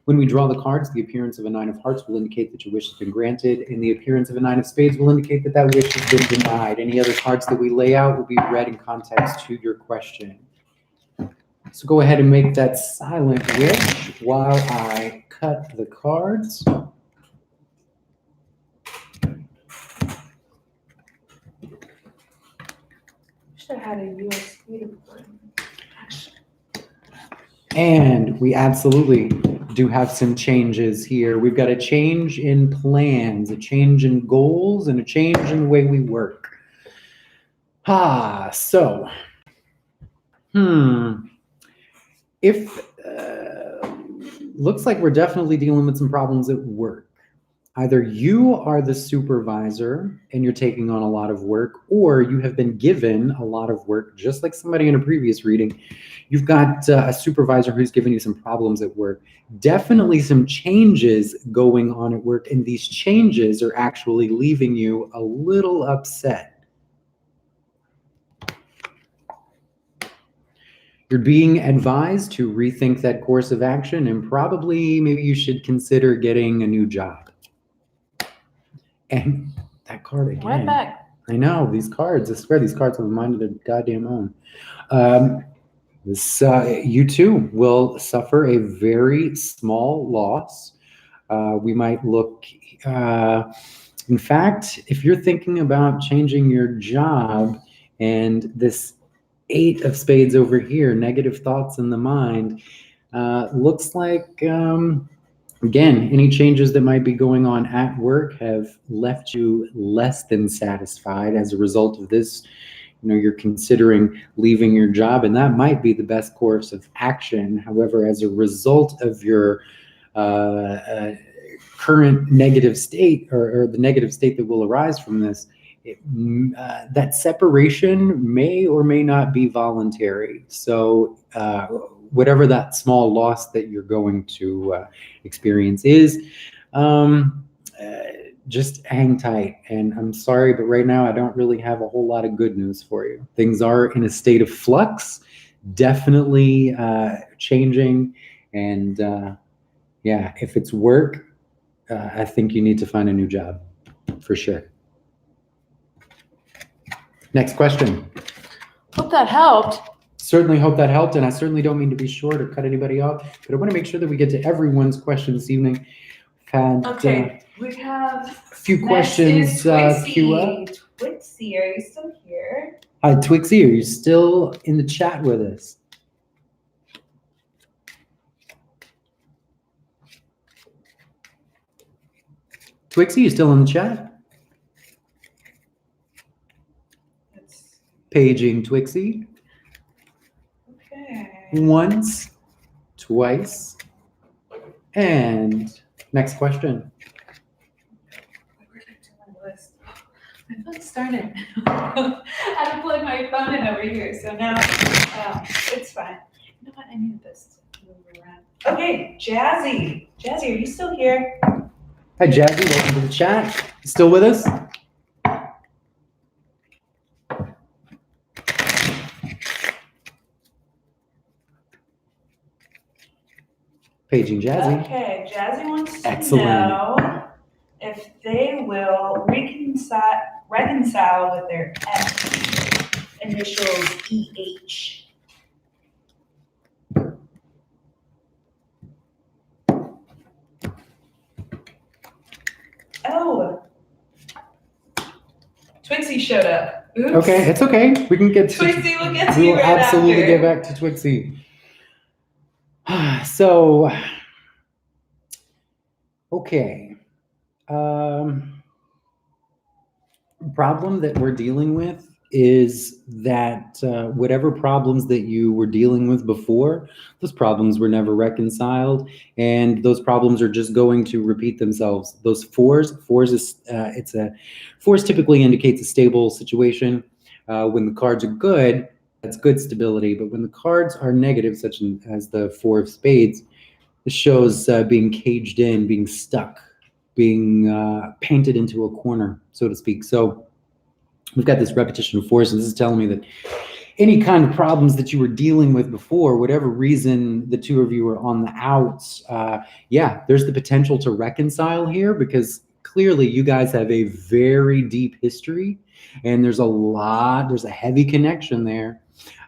When we draw the cards, the appearance of a 9 of hearts will indicate that your wish has been granted, and the appearance of a 9 of spades will indicate that that wish has been denied. Any other cards that we lay out will be read in context to your question. So go ahead and make that silent wish while I cut the cards. Should have had a USB to put in. And we absolutely do have some changes here. We've got a change in plans, a change in goals, and a change in the way we work. So, looks like we're definitely dealing with some problems at work. Either you are the supervisor and you're taking on a lot of work, or you have been given a lot of work, just like somebody in a previous reading. You've got a supervisor who's giving you some problems at work. Definitely some changes going on at work, and these changes are actually leaving you a little upset. You're being advised to rethink that course of action, and probably maybe you should consider getting a new job. And that card again. Right back. I know, these cards, I swear these cards have a mind of their goddamn own. You too will suffer a very small loss. We might look, in fact, if you're thinking about changing your job and this 8 of spades over here, negative thoughts in the mind, looks like, again, any changes that might be going on at work have left you less than satisfied. As a result of this, you're considering leaving your job, and that might be the best course of action. However, as a result of your current negative state, or the negative state that will arise from this, that separation may or may not be voluntary. So whatever that small loss that you're going to experience is, just hang tight. And I'm sorry, but right now I don't really have a whole lot of good news for you. Things are in a state of flux, definitely changing. And yeah, if it's work, I think you need to find a new job for sure. Next question. Hope that helped. Certainly hope that helped, and I certainly don't mean to be short or cut anybody off, but I want to make sure that we get to everyone's question this evening. Okay, we have a few questions queue up. Twixie, are you still here? Hi, Twixie, are you still in the chat with us? Twixie, you still in the chat? Paging Twixie. Okay. Once, twice, and next question. Where did I do my list? My phone started. I had to plug my phone in over here, so now it's fine. You know what? I need this to move around. Okay, Jazzy. Jazzy, are you still here? Hi, Jazzy. Welcome to the chat. Still with us? Paging Jazzy. Okay, Jazzy wants to Excellent. know if they will reconcile with their ex initials EH. Oh, Twixie showed up. Oops. Okay, it's okay. We can get to Twixie will get to we you will right absolutely after. get back to Twixie. So, okay. Problem that we're dealing with is that whatever problems that you were dealing with before, those problems were never reconciled, and those problems are just going to repeat themselves. Those fours is fours typically indicates a stable situation. When the cards are good, that's good stability. But when the cards are negative, such as the 4 of spades, this shows being caged in, being stuck, being painted into a corner, so to speak. So we've got this repetition of force, and this is telling me that any kind of problems that you were dealing with before, whatever reason the two of you are on the outs, yeah, there's the potential to reconcile here, because clearly you guys have a very deep history, and there's a heavy connection there.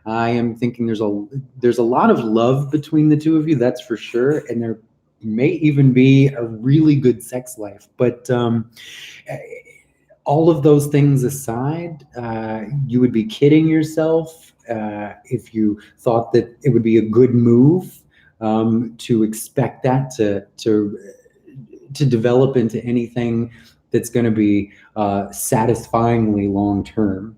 I am thinking there's a lot of love between the two of you, that's for sure, and there may even be a really good sex life. But all of those things aside, you would be kidding yourself if you thought that it would be a good move to expect that to develop into anything that's going to be satisfyingly long term.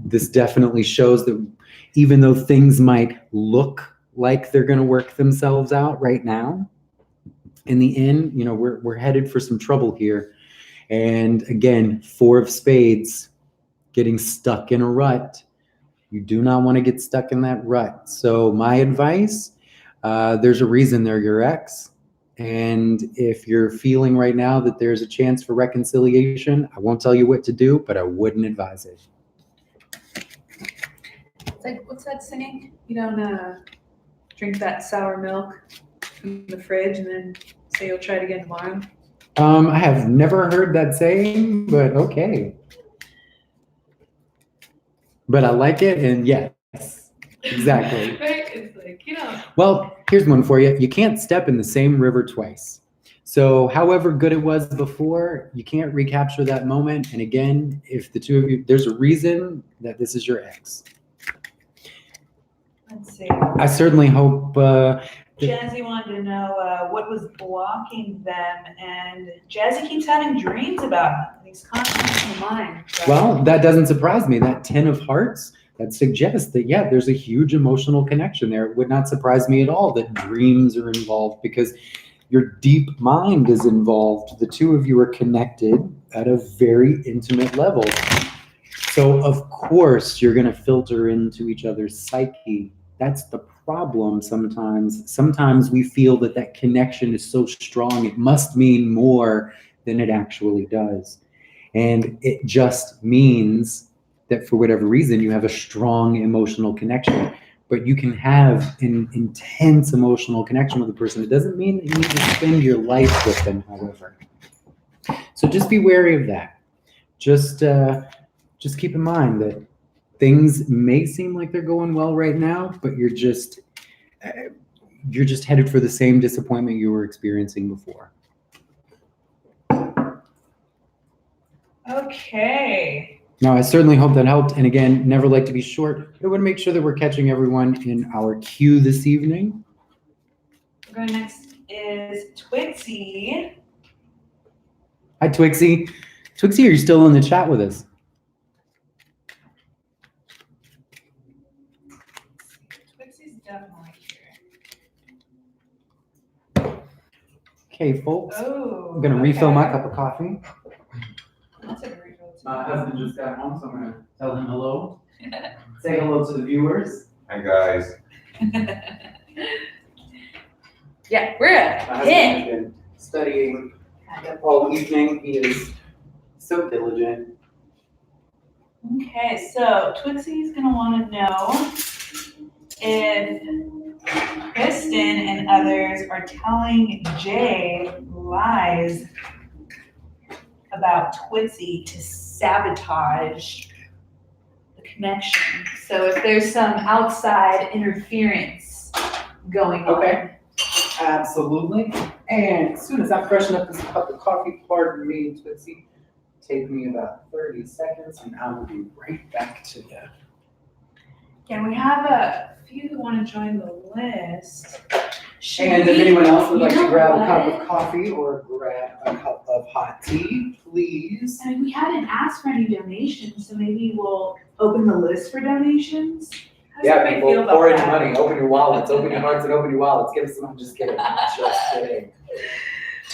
This definitely shows that even though things might look like they're going to work themselves out right now, in the end, we're headed for some trouble here. And again, 4 of spades, getting stuck in a rut, You do not want to get stuck in that rut. So my advice, there's a reason they're your ex. And if you're feeling right now that there's a chance for reconciliation, I won't tell you what to do, but I wouldn't advise it. It's like, what's that saying? You don't drink that sour milk from the fridge and then say you'll try it again tomorrow. I have never heard that saying, but okay. But I like it, and yes, exactly. Right? It's like, Well, here's one for you. You can't step in the same river twice. So however good it was before, you can't recapture that moment. And again, if the two of you, there's a reason that this is your ex. Let's see. I certainly hope Jazzy wanted to know what was blocking them, and Jazzy keeps having dreams about him. He's constantly in the mind. So. Well, that doesn't surprise me. That 10 of hearts, that suggests that, yeah, there's a huge emotional connection there. It would not surprise me at all that dreams are involved because your deep mind is involved. The two of you are connected at a very intimate level. So, of course, you're going to filter into each other's psyche. That's the problem sometimes. Sometimes we feel that that connection is so strong, it must mean more than it actually does. And it just means that for whatever reason, you have a strong emotional connection. But you can have an intense emotional connection with a person. It doesn't mean that you need to spend your life with them, however. So just be wary of that. Just keep in mind that things may seem like they're going well right now, but you're just headed for the same disappointment you were experiencing before. Okay. Now, I certainly hope that helped. And again, never like to be short. I want to make sure that we're catching everyone in our queue this evening. We're going next is Twixie. Hi, Twixie. Twixie, are you still in the chat with us? Twixie's definitely here. Okay, folks. Oh. I'm going to refill my cup of coffee. That's a great refill. My husband just got home, so I'm going to tell him hello. Say hello to the viewers. Hi, guys. Yeah, we're My a husband hit. has been studying all evening. He is so diligent. Okay, so Twixie's gonna want to know if Kristen and others are telling Jay lies about Twixie to sabotage the connection. So if there's some outside interference going on. Okay. Absolutely. And as soon as I freshen up this cup of coffee, pardon me, Twixie, take me about 30 seconds and I will be right back to you. Yeah, we have a few who want to join the list. And if anyone else would like You to know grab a what? cup of coffee or grab a cup of hot tea, please. I mean, we hadn't asked for any donations, so maybe we'll open the list for donations. How does everybody feel about pour in that? money, open your wallets, open your hearts and open your wallets. Give us some, I'm just kidding. Just kidding.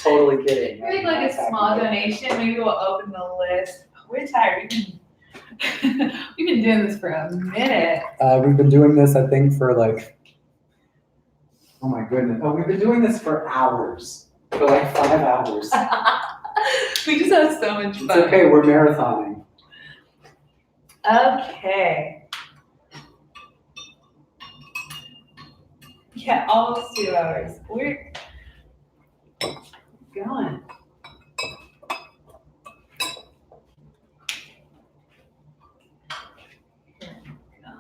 Totally kidding. Maybe like a small donation, maybe we'll open the list. We're tired, we've been doing this for a minute. We've been doing this, I think, for like, oh my goodness. Oh, we've been doing this for hours, for like 5 hours. We just have so much It's fun. okay, we're marathoning. Okay. Yeah, almost 2 hours. We're going. Here we go.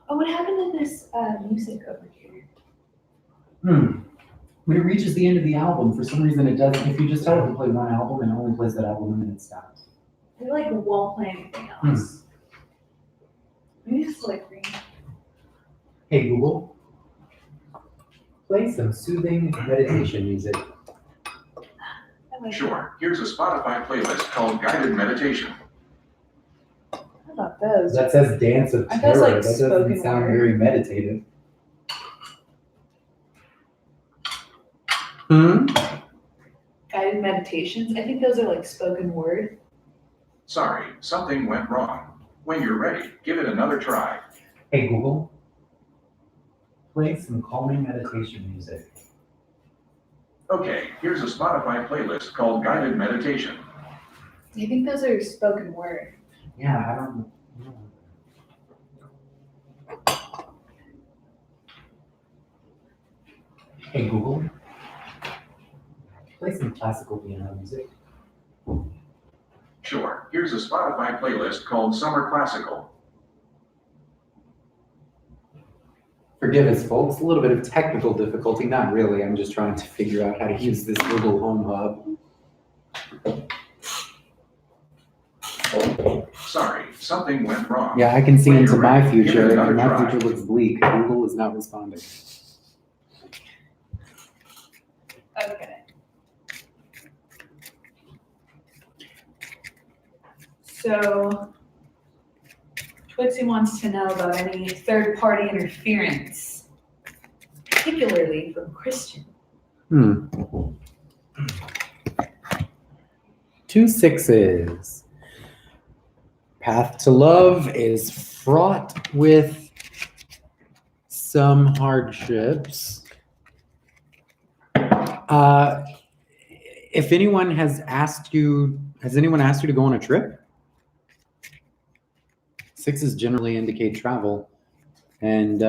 Oh, what happened to this music over here? When it reaches the end of the album, for some reason it doesn't. If you just tell it to play one album, it only plays that album and then it stops. They like won't play anything else. Maybe it's like green. Hey Google, play some soothing meditation music. I like Sure, here's a Spotify playlist called Guided Meditation. How about those? That says Dance of I thought it was Terror. like That doesn't spoken sound word. very meditative. Guided meditations. I think those are like spoken word. Sorry, something went wrong. When you're ready, give it another try. Hey Google, play some calming meditation music. Okay, here's a Spotify playlist called Guided Meditation. I think those are spoken word. Yeah, I don't know. Hey Google, play some classical piano music. Sure, here's a Spotify playlist called Summer Classical. Forgive us, folks. A little bit of technical difficulty. Not really. I'm just trying to figure out how to use this Google Home Hub. Sorry, something went wrong. Yeah, I can see When into you're my ready, give it future, another and my try. future looks bleak. Google is not responding. Okay. So, Twixie wants to know about any third-party interference, particularly from Christian. 2 6s. Path to love is fraught with some hardships. If anyone has anyone asked you to go on a trip? 6s generally indicate travel, and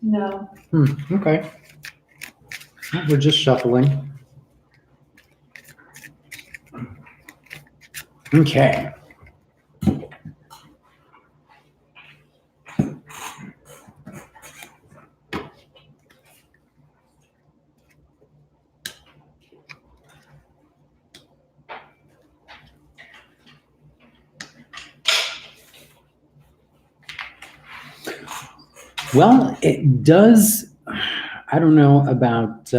No. okay. Well, we're just shuffling. Okay. Well, it does. I don't know about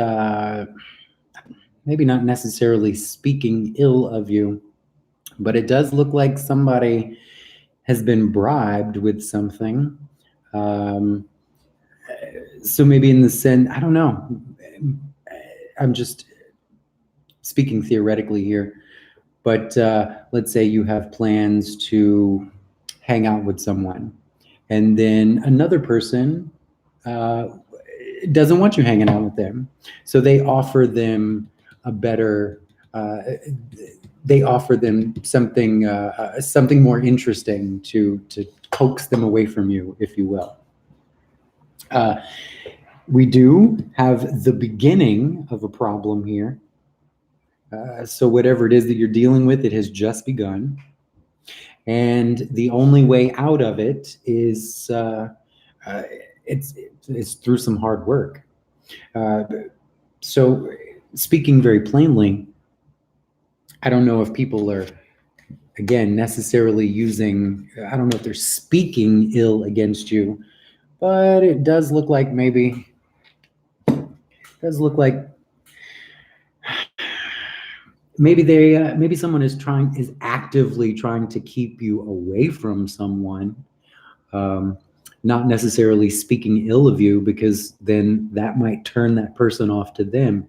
maybe not necessarily speaking ill of you, but it does look like somebody has been bribed with something. So maybe in the sense, I don't know. I'm just speaking theoretically here, but let's say you have plans to hang out with someone, and then another person doesn't want you hanging out with them, so they offer them a better. They offer them something something more interesting to coax them away from you, if you will. We do have the beginning of a problem here. So whatever it is that you're dealing with, it has just begun. And the only way out of it is it's through some hard work. So speaking very plainly, I don't know if people are, again, necessarily using, I don't know if they're speaking ill against you, but it does look like maybe maybe someone is actively trying to keep you away from someone, not necessarily speaking ill of you, because then that might turn that person off to them,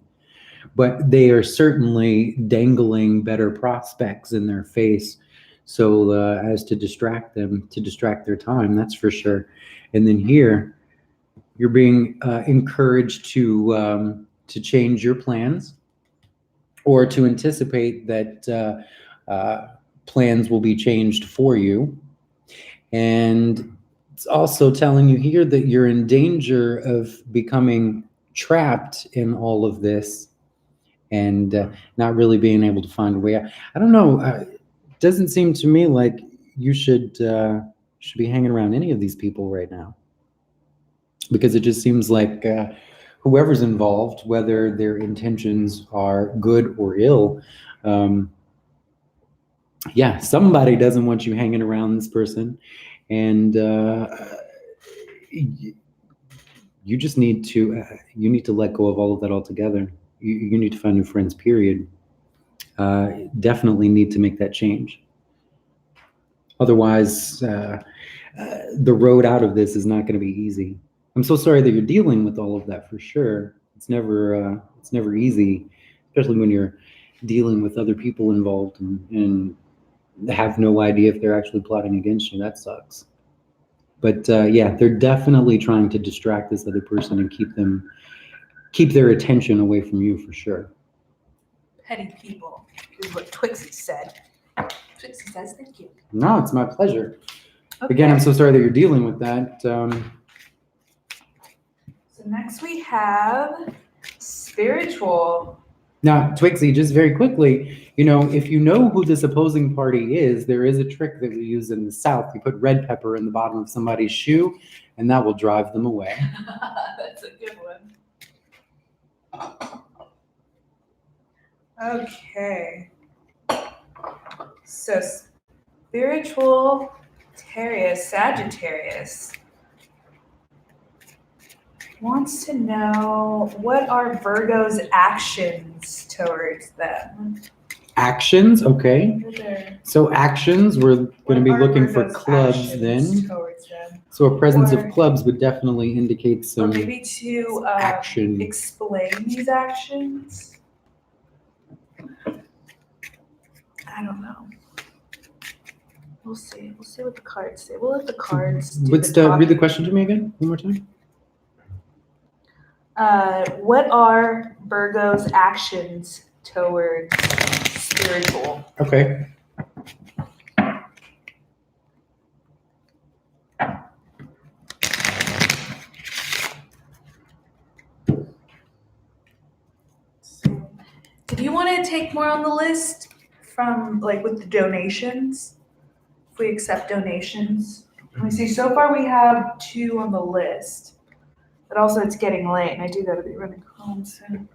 but they are certainly dangling better prospects in their face, so as to distract them, to distract their time, that's for sure. And then here you're being encouraged to change your plans, or to anticipate that plans will be changed for you. And it's also telling you here that you're in danger of becoming trapped in all of this and not really being able to find a way out. I don't know. It doesn't seem to me like you should be hanging around any of these people right now, because it just seems like whoever's involved, whether their intentions are good or ill, somebody doesn't want you hanging around this person, and you just need to let go of all of that altogether. You need to find new friends, period. Definitely need to make that change. Otherwise, the road out of this is not going to be easy. I'm so sorry that you're dealing with all of that, for sure. It's never easy, especially when you're dealing with other people involved, and have no idea if they're actually plotting against you. That sucks. But yeah, they're definitely trying to distract this other person and keep their attention away from you for sure. Petty people is what Twixie said. Twixie says thank you. No, it's my pleasure. Okay. Again, I'm so sorry that you're dealing with that. So next we have spiritual. Now, Twixie, just very quickly, if you know who this opposing party is, there is a trick that we use in the South. You put red pepper in the bottom of somebody's shoe, and that will drive them away. That's a good one. Okay. So spiritual Sagittarius wants to know what are Virgo's actions towards them. Actions, okay. What are- So actions, we're going to be what are looking for Virgo's clubs actions then. towards them? So a presence Or- of clubs would definitely indicate Or some maybe to action. explain these actions. I don't know. We'll see. We'll see what the cards say. We'll let the cards do Read talking. the question to me again, one more time. What are Virgo's actions towards spiritual? Okay. Did you want to take more on the list from with the donations? If we accept donations. Let me see. So far we have 2 on the list. But also it's getting late and I do gotta be running home soon.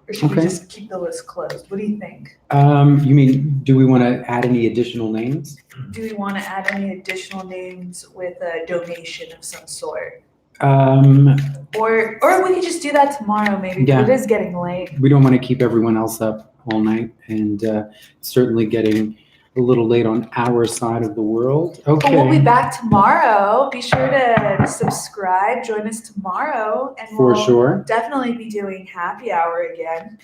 Or should we Okay. just keep the list closed? What do you think? You mean, do we want to add any additional names? Do we want to add any additional names with a donation of some sort? Or we could just do that tomorrow maybe. Yeah. It is getting late. We don't want to keep everyone else up all night, and certainly getting a little late on our side of the world. But we'll be Okay, back tomorrow. Be sure to subscribe. Join us tomorrow. And for we'll sure. definitely be doing happy hour again.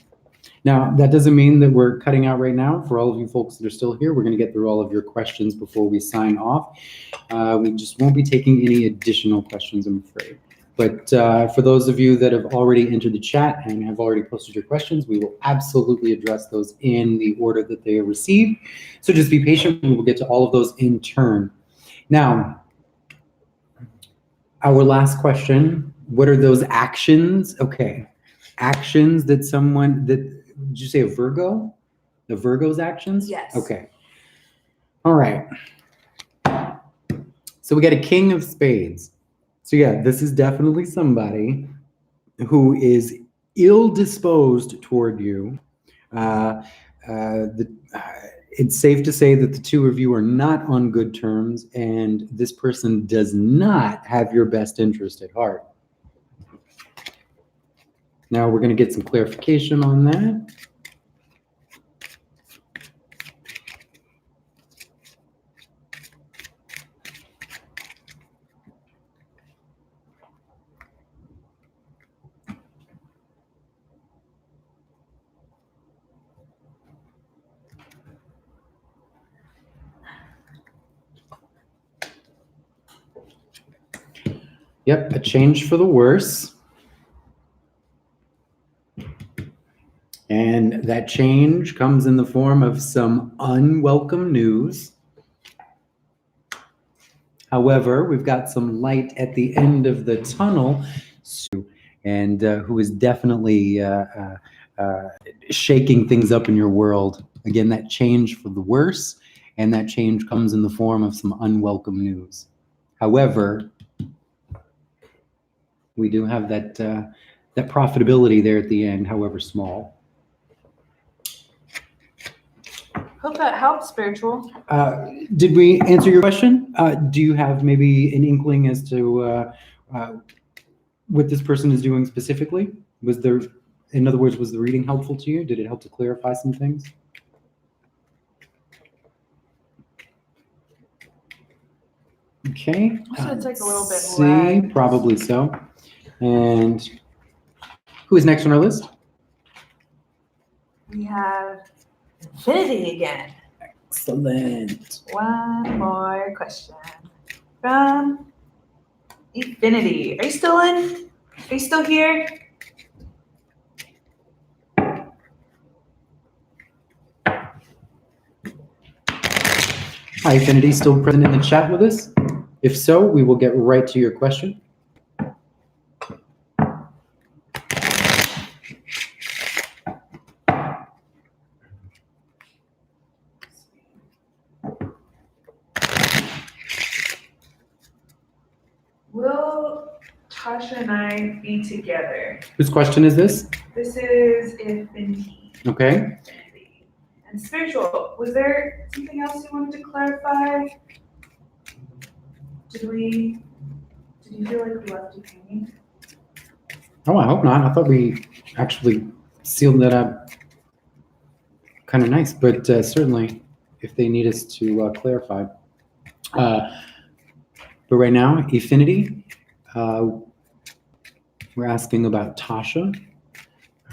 Now, that doesn't mean that we're cutting out right now. For all of you folks that are still here, we're going to get through all of your questions before we sign off. We just won't be taking any additional questions, I'm afraid. But for those of you that have already entered the chat and have already posted your questions, we will absolutely address those in the order that they are received. So just be patient. We will get to all of those in turn. Now, our last question, what are those actions? Okay, actions that did you say a Virgo? The Virgo's actions? Yes. Okay. All right. So we got a King of Spades. So yeah, this is definitely somebody who is ill-disposed toward you. It's safe to say that the two of you are not on good terms, and this person does not have your best interest at heart. Now we're going to get some clarification on that. Yep, a change for the worse. And that change comes in the form of some unwelcome news. However, we've got some light at the end of the tunnel, and who is definitely shaking things up in your world. Again, that change for the worse, and that change comes in the form of some unwelcome news. However, we do have that profitability there at the end, however small. Hope that helps, spiritual. Did we answer your question? Do you have maybe an inkling as to what this person is doing specifically? In other words, was the reading helpful to you? Did it help to clarify some things? Okay. Also, it's like a little bit See, lag. probably so. And who is next on our list? We have Infinity again. Excellent. One more question from Infinity. Are you still in? Are you still here? Hi, Affinity, still present in the chat with us? If so, we will get right to your question. Will Tasha and I be together? Whose question is this? This is Infinity. Okay. And spiritual. Was there something else you wanted to clarify? Did you feel like we left you hanging? Oh, I hope not. I thought we actually sealed that up kind of nice, but certainly if they need us to clarify. But right now, Affinity, we're asking about Tasha.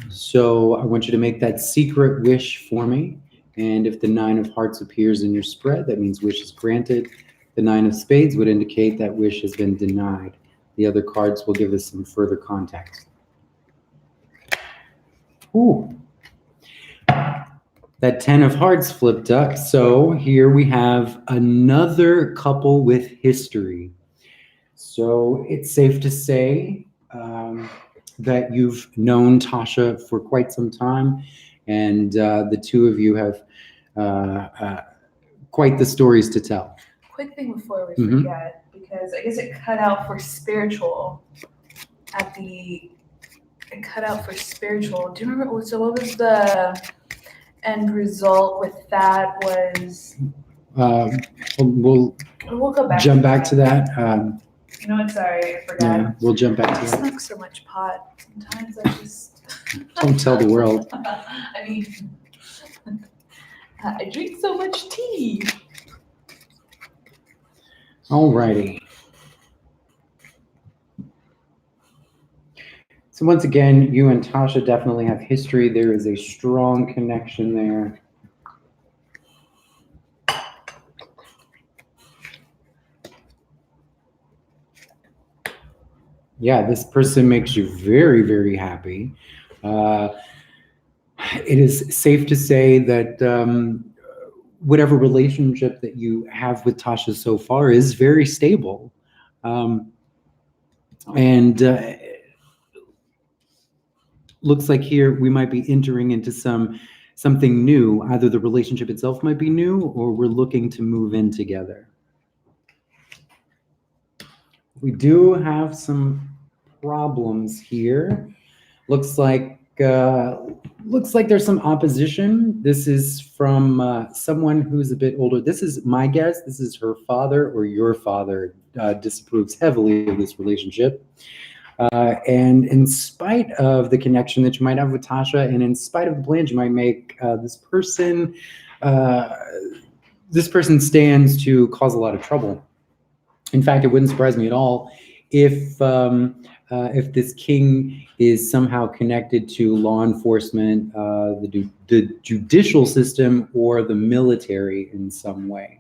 So I want you to make that secret wish for me. And if the 9 of hearts appears in your spread, that means wish is granted. The 9 of spades would indicate that wish has been denied. The other cards will give us some further context. Ooh. That 10 of hearts flipped up. So here we have another couple with history. So it's safe to say that you've known Tasha for quite some time, and the two of you have quite the stories to tell. Quick thing before we forget, because I guess it cut out for spiritual it cut out for spiritual. Do you remember? So what was the end result with that? Was We'll go back. jump back to that. You know what? Sorry, I forgot. Yeah, we'll jump back I to that. smoke so much pot. Sometimes I just Don't tell the world. I mean, I drink so much tea. Alrighty. So once again, you and Tasha definitely have history. There is a strong connection there. Yeah, this person makes you very, very happy. It is safe to say that whatever relationship that you have with Tasha so far is very stable. Looks like here we might be entering into something new. Either the relationship itself might be new, or we're looking to move in together. We do have some problems here. Looks like there's some opposition. This is from someone who's a bit older. This is my guess. This is her father or your father disapproves heavily of this relationship. And in spite of the connection that you might have with Tasha, and in spite of the plans you might make, this person stands to cause a lot of trouble. In fact, it wouldn't surprise me at all if this king is somehow connected to law enforcement, the judicial system, or the military in some way.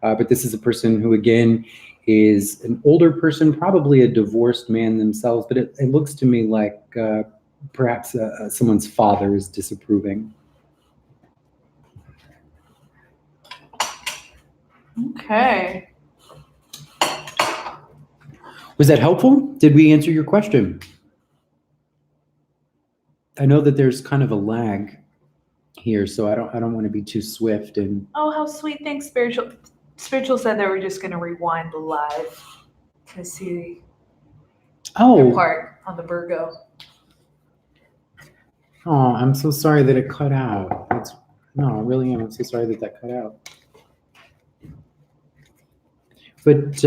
But this is a person who, again, is an older person, probably a divorced man themselves, but it looks to me like perhaps someone's father is disapproving. Okay. Was that helpful? Did we answer your question? I know that there's kind of a lag here, so I don't want to be too swift. And Oh, how sweet! Thanks, spiritual. Spiritual said they were just going to rewind the live to see their part on the Virgo. Oh, I'm so sorry that it cut out. No, I really am. I'm so sorry that cut out. But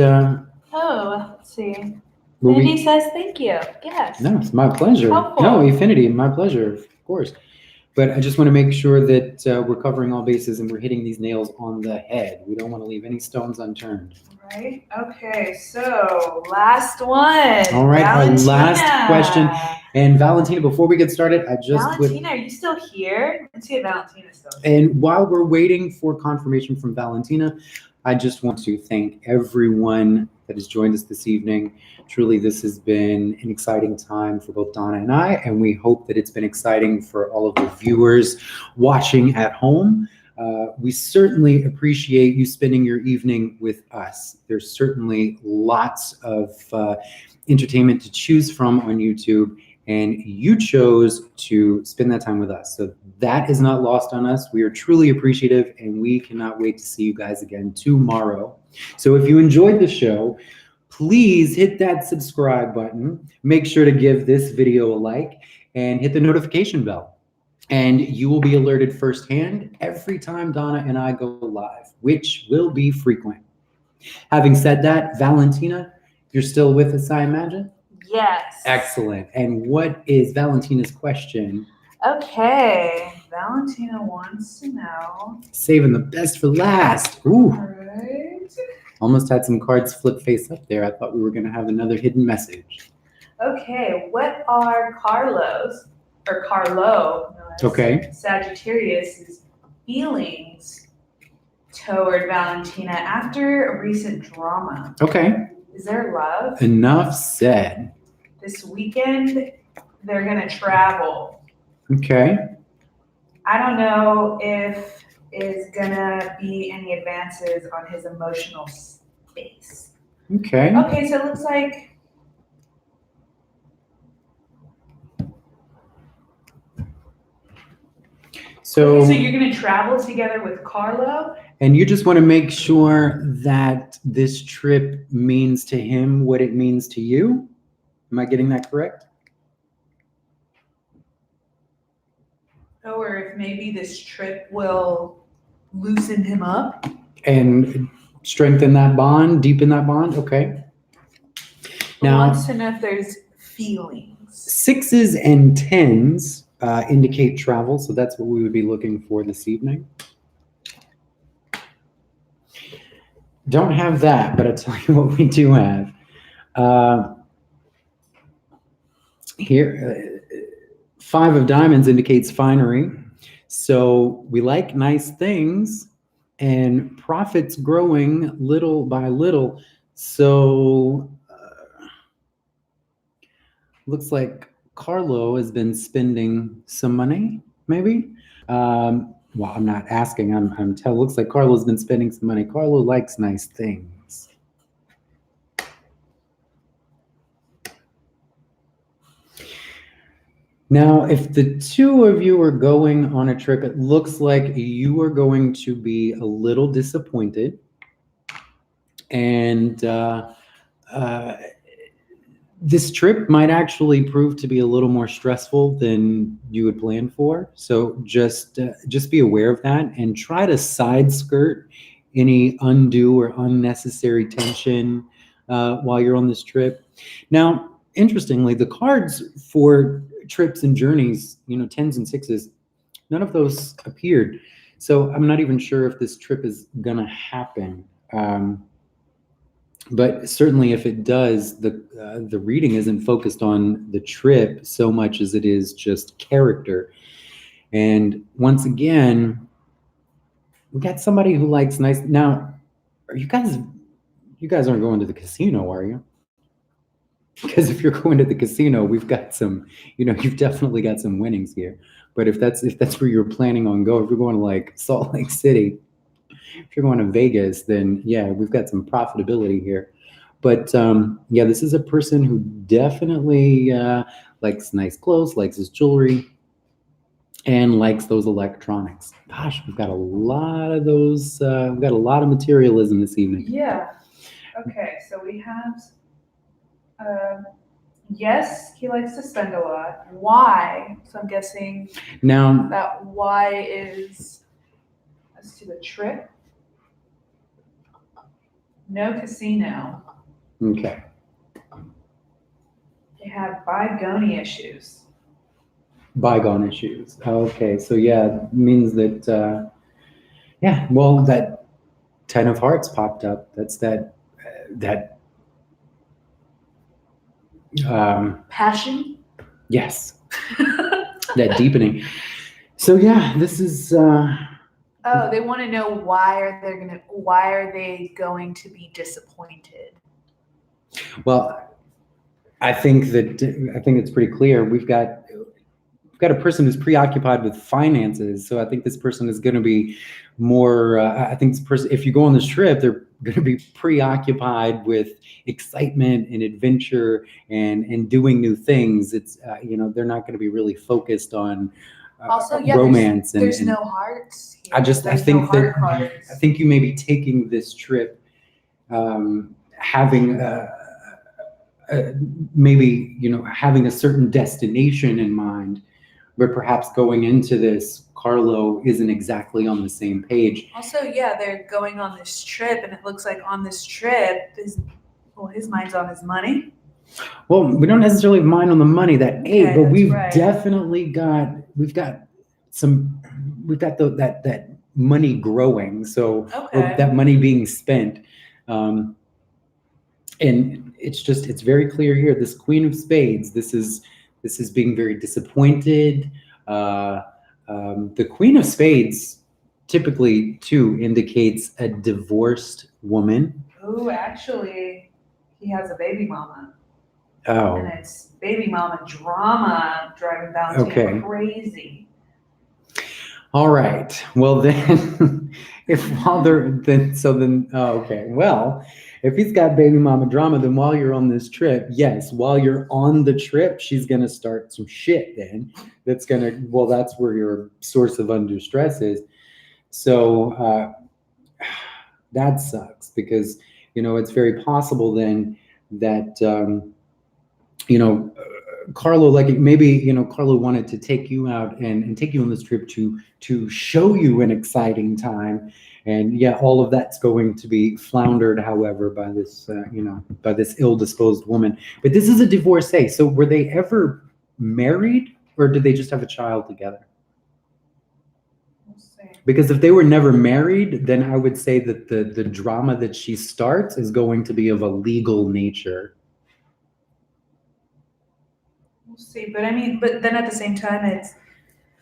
let's see. Infinity says thank you. Yes. No, it's my pleasure. Helpful. No, Infinity, my pleasure, of course. But I just want to make sure that we're covering all bases and we're hitting these nails on the head. We don't want to leave any stones unturned. Right? Okay, so last one. All right, our last Valentina. question. And Valentina, before we get started, I just would. Valentina, are you still here? Let's see if Valentina's still here. And while we're waiting for confirmation from Valentina, I just want to thank everyone that has joined us this evening. Truly, this has been an exciting time for both Donna and I, and we hope that it's been exciting for all of the viewers watching at home. We certainly appreciate you spending your evening with us. There's certainly lots of entertainment to choose from on YouTube, and you chose to spend that time with us. So that is not lost on us. We are truly appreciative, and we cannot wait to see you guys again tomorrow. So if you enjoyed the show, please hit that subscribe button. Make sure to give this video a like and hit the notification bell. And you will be alerted firsthand every time Donna and I go live, which will be frequent. Having said that, Valentina, you're still with us, I imagine? Yes. Excellent. And what is Valentina's question? Okay, Valentina wants to know. Saving the best for last. Ooh, All right. almost had some cards flip face up there. I thought we were going to have another hidden message. Okay, what are Carlo, no, that's Okay. Sagittarius's feelings toward Valentina after a recent drama? Okay. Is there love? Enough said. This weekend, they're gonna travel. Okay. I don't know if is gonna be any advances on his emotional space. Okay. Okay, so it looks like So, okay, so you're gonna travel together with Carlo? and you just want to make sure that this trip means to him what it means to you? Am I getting that correct? Or if maybe this trip will loosen him up? And strengthen that bond, deepen that bond? Okay. He Now, wants to know if there's feelings. 6s and 10s indicate travel, so that's what we would be looking for this evening. Don't have that, but I'll tell you what we do have. Here, 5 of diamonds indicates finery. So we like nice things and profits growing little by little. So looks like Carlo has been spending some money, maybe. Well, I'm not asking. I'm telling. Looks like Carlo's been spending some money. Carlo likes nice things. Now, if the two of you are going on a trip, it looks like you are going to be a little disappointed, and this trip might actually prove to be a little more stressful than you had planned for. So just be aware of that and try to side skirt any undue or unnecessary tension while you're on this trip. Now, interestingly, the cards for trips and journeys, 10s and 6s, none of those appeared. So I'm not even sure if this trip is gonna happen. But certainly if it does, the reading isn't focused on the trip so much as it is just character. And once again, we got somebody who likes nice. Now, are you guys aren't going to the casino, are you? Because if you're going to the casino, we've got some, you've definitely got some winnings here. But if that's where you're planning on going, if you're going to like Salt Lake City, if you're going to Vegas, then yeah, we've got some profitability here. But yeah, this is a person who definitely likes nice clothes, likes his jewelry, and likes those electronics. Gosh, we've got a lot of those. We've got a lot of materialism this evening. Yeah. Okay, so we have, yes, he likes to spend a lot. Why? So I'm guessing Now, that why is as to the trip. No casino. okay. They have bygone issues. Bygone issues. Okay, so yeah, it means that yeah, well, that 10 of hearts popped up. That's that that Passion. yes, that deepening. So yeah, this is Oh, they want to know why are they going to be disappointed? well, I think it's pretty clear. We've got a person who's preoccupied with finances, so I think this person is going to be more. I think this person, if you go on this trip, they're going to be preoccupied with excitement and adventure and doing new things. It's they're not going to be really focused on Also, yeah, romance. There's and no hearts. Here. I There's think no heart cards. I think you may be taking this trip, having maybe having a certain destination in mind, but perhaps going into this, Carlo isn't exactly on the same page. Also, yeah, they're going on this trip, and it looks like on this trip, his mind's on his money. Well, we don't necessarily have mind on the money, but that's we've right. definitely got that money growing. So or that money being spent, and it's very clear here. This Queen of Spades, this is being very disappointed. The Queen of Spades typically too indicates a divorced woman. Oh, actually, he has a baby mama. Oh. And it's baby mama drama driving Valentina crazy. All right. Well then, well, if he's got baby mama drama, then while you're on this trip, while you're on the trip, she's gonna start some shit. Then that's where your source of undue stress is. So that sucks because it's very possible then that Carlo, Carlo wanted to take you out and take you on this trip to show you an exciting time, and all of that's going to be floundered, however, by this by this ill-disposed woman. But this is a divorcee, so were they ever married, or did they just have a child together? Because if they were never married, then I would say that the drama that she starts is going to be of a legal nature. We'll see, but then at the same time, it's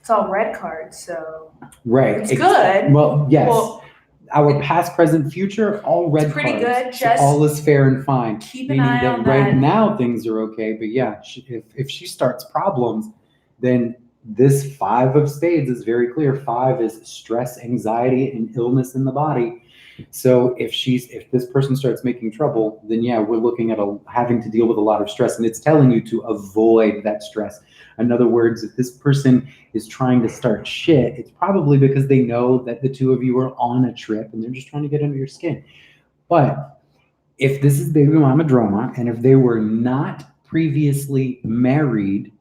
all red cards, so right. It's good. Well, yes. Well, our past, present, future, all red it's pretty cards. good. So all is fair and fine. Keep an eye on that. Right now things are okay, but if she starts problems, then this 5 of Spades is very clear. 5 is stress, anxiety, and illness in the body. So if this person starts making trouble, then we're looking at having to deal with a lot of stress, and it's telling you to avoid that stress. In other words, if this person is trying to start shit, it's probably because they know that the two of you are on a trip and they're just trying to get under your skin. But if this is baby mama drama, and if they were not previously married,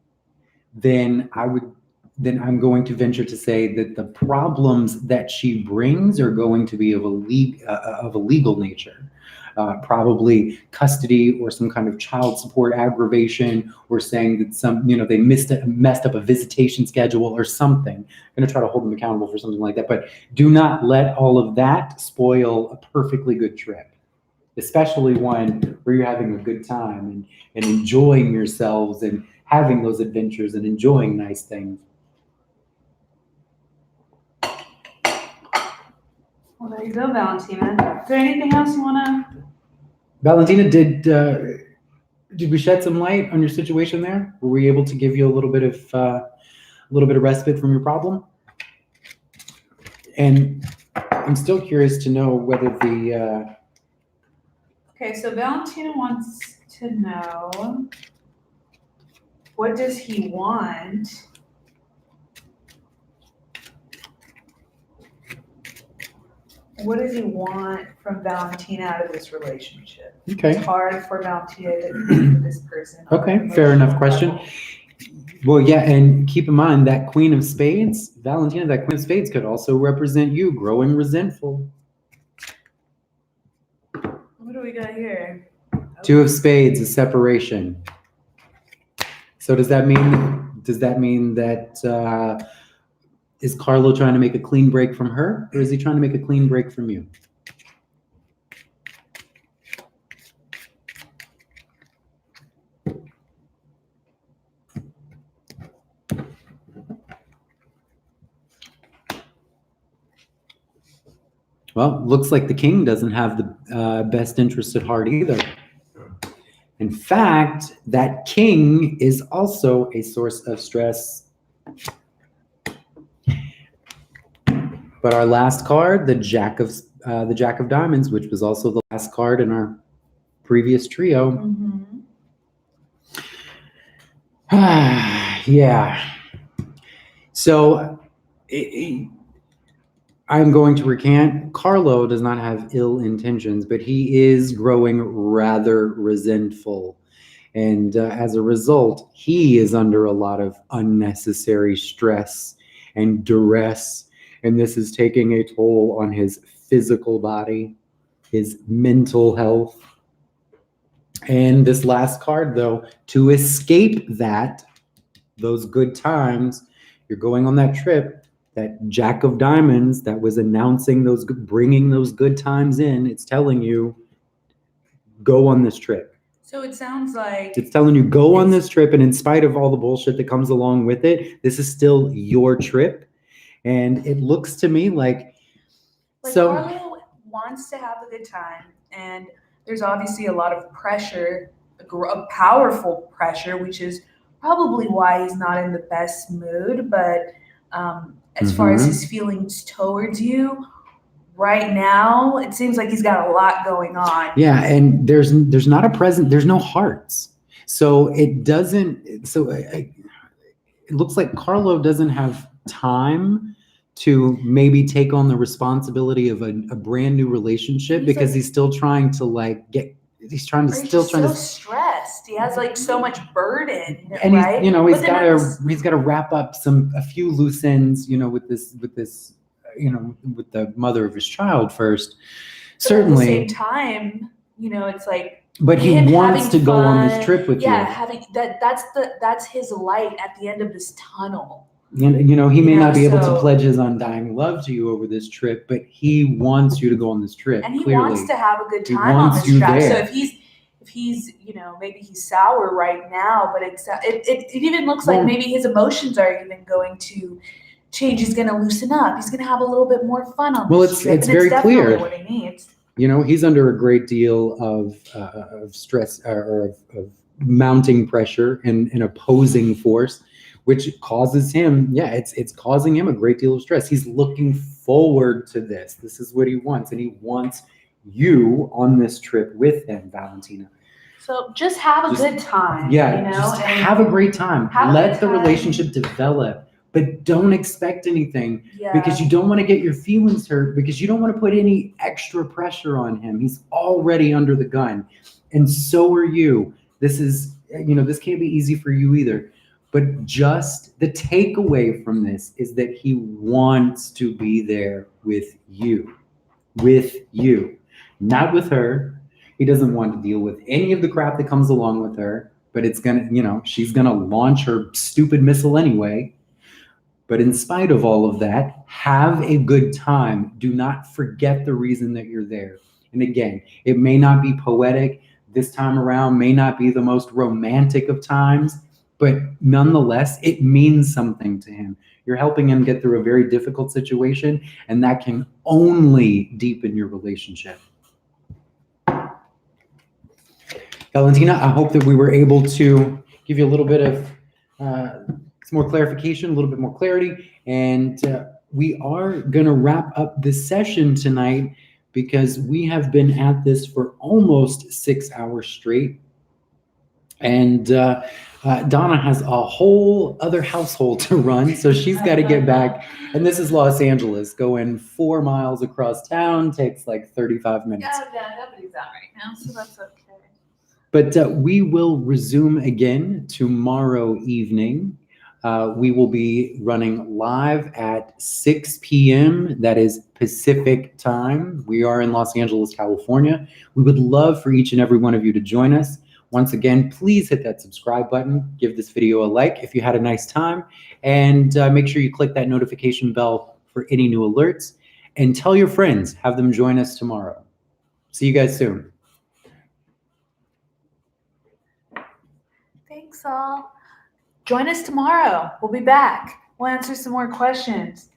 then I'm going to venture to say that the problems that she brings are going to be of a legal nature, probably custody or some kind of child support aggravation, or saying that they messed up a visitation schedule or something. I'm going to try to hold them accountable for something like that. But do not let all of that spoil a perfectly good trip, especially one where you're having a good time and enjoying yourselves and having those adventures and enjoying nice things. Well, there you go, Valentina. Is there anything else you want to? Valentina, did we shed some light on your situation there? Were we able to give you a little bit of respite from your problem? And I'm still curious to know whether the. Okay, so Valentina wants to know, what does he want? What does he want from Valentina out of this relationship? Okay. It's hard for Valentina to connect with this person. Okay, fair enough question. Well, and keep in mind that Queen of Spades, Valentina, that Queen of Spades could also represent you growing resentful. What do we got here? 2 of Spades is separation. So does that mean that is Carlo trying to make a clean break from her, or is he trying to make a clean break from you? Well, looks like the king doesn't have the best interest at heart either. In fact, that king is also a source of stress. But our last card, the Jack of Diamonds, which was also the last card in our previous trio. Mhm. Yeah. So I'm going to recant. Carlo does not have ill intentions, but he is growing rather resentful. And as a result, he is under a lot of unnecessary stress and duress. And this is taking a toll on his physical body, his mental health. And this last card, though, to escape that, those good times, you're going on that trip, that Jack of Diamonds that was announcing those, bringing those good times in, it's telling you, go on this trip. So it sounds like It's telling you, go on this trip, and in spite of all the bullshit that comes along with it, this is still your trip. And it looks to me like Carlo wants to have a good time, and there's obviously a lot of pressure, a powerful pressure, which is probably why he's not in the best mood. But as far as his feelings towards you, right now, it seems like he's got a lot going on. Yeah, and there's not a present, there's no hearts. So it doesn't, so it looks like Carlo doesn't have time to maybe take on the responsibility of a brand new relationship because he's still trying to he's trying to so stressed. He has like so much burden, and right? He's got to wrap up a few loose ends, with this with the mother of his child first. But certainly at the same time, it's like, but he wants to go on this trip with you. Having that's his light at the end of this tunnel. And he may not be able to pledge his undying love to you over this trip, but he wants you to go on this trip. And he clearly wants to have a good time on this trip. So if he's maybe he's sour right now, but it even looks like maybe his emotions are even going to change. He's going to loosen up. He's going to have a little bit more fun on this trip. It's very clear what he needs. He's under a great deal of stress or of mounting pressure and an opposing force, which causes him, it's causing him a great deal of stress. He's looking forward to this. This is what he wants, and he wants you on this trip with him, Valentina. So just have a good time. Just have a great time. Let the relationship develop. But don't expect anything because you don't want to get your feelings hurt, because you don't want to put any extra pressure on him. He's already under the gun, and so are you. This is, this can't be easy for you either. But just the takeaway from this is that he wants to be there with you, not with her. He doesn't want to deal with any of the crap that comes along with her, but it's she's going to launch her stupid missile anyway. But in spite of all of that, have a good time. Do not forget the reason that you're there. And again, it may not be poetic this time around, may not be the most romantic of times, but nonetheless, it means something to him. You're helping him get through a very difficult situation, and that can only deepen your relationship. Valentina, I hope that we were able to give you a little bit of some more clarification, a little bit more clarity, and we are going to wrap up this session tonight because we have been at this for almost 6 hours straight, and Donna has a whole other household to run, so she's got to get back, and this is Los Angeles. Going 4 miles across town takes like 35 minutes. Yeah, nobody's out right now, so that's okay. But we will resume again tomorrow evening. We will be running live at 6 p.m. That is Pacific time. We are in Los Angeles, California. We would love for each and every one of you to join us. Once again, please hit that subscribe button. Give this video a like if you had a nice time. And make sure you click that notification bell for any new alerts. And tell your friends. Have them join us tomorrow. See you guys soon. Thanks all. Join us tomorrow. We'll be back. We'll answer some more questions.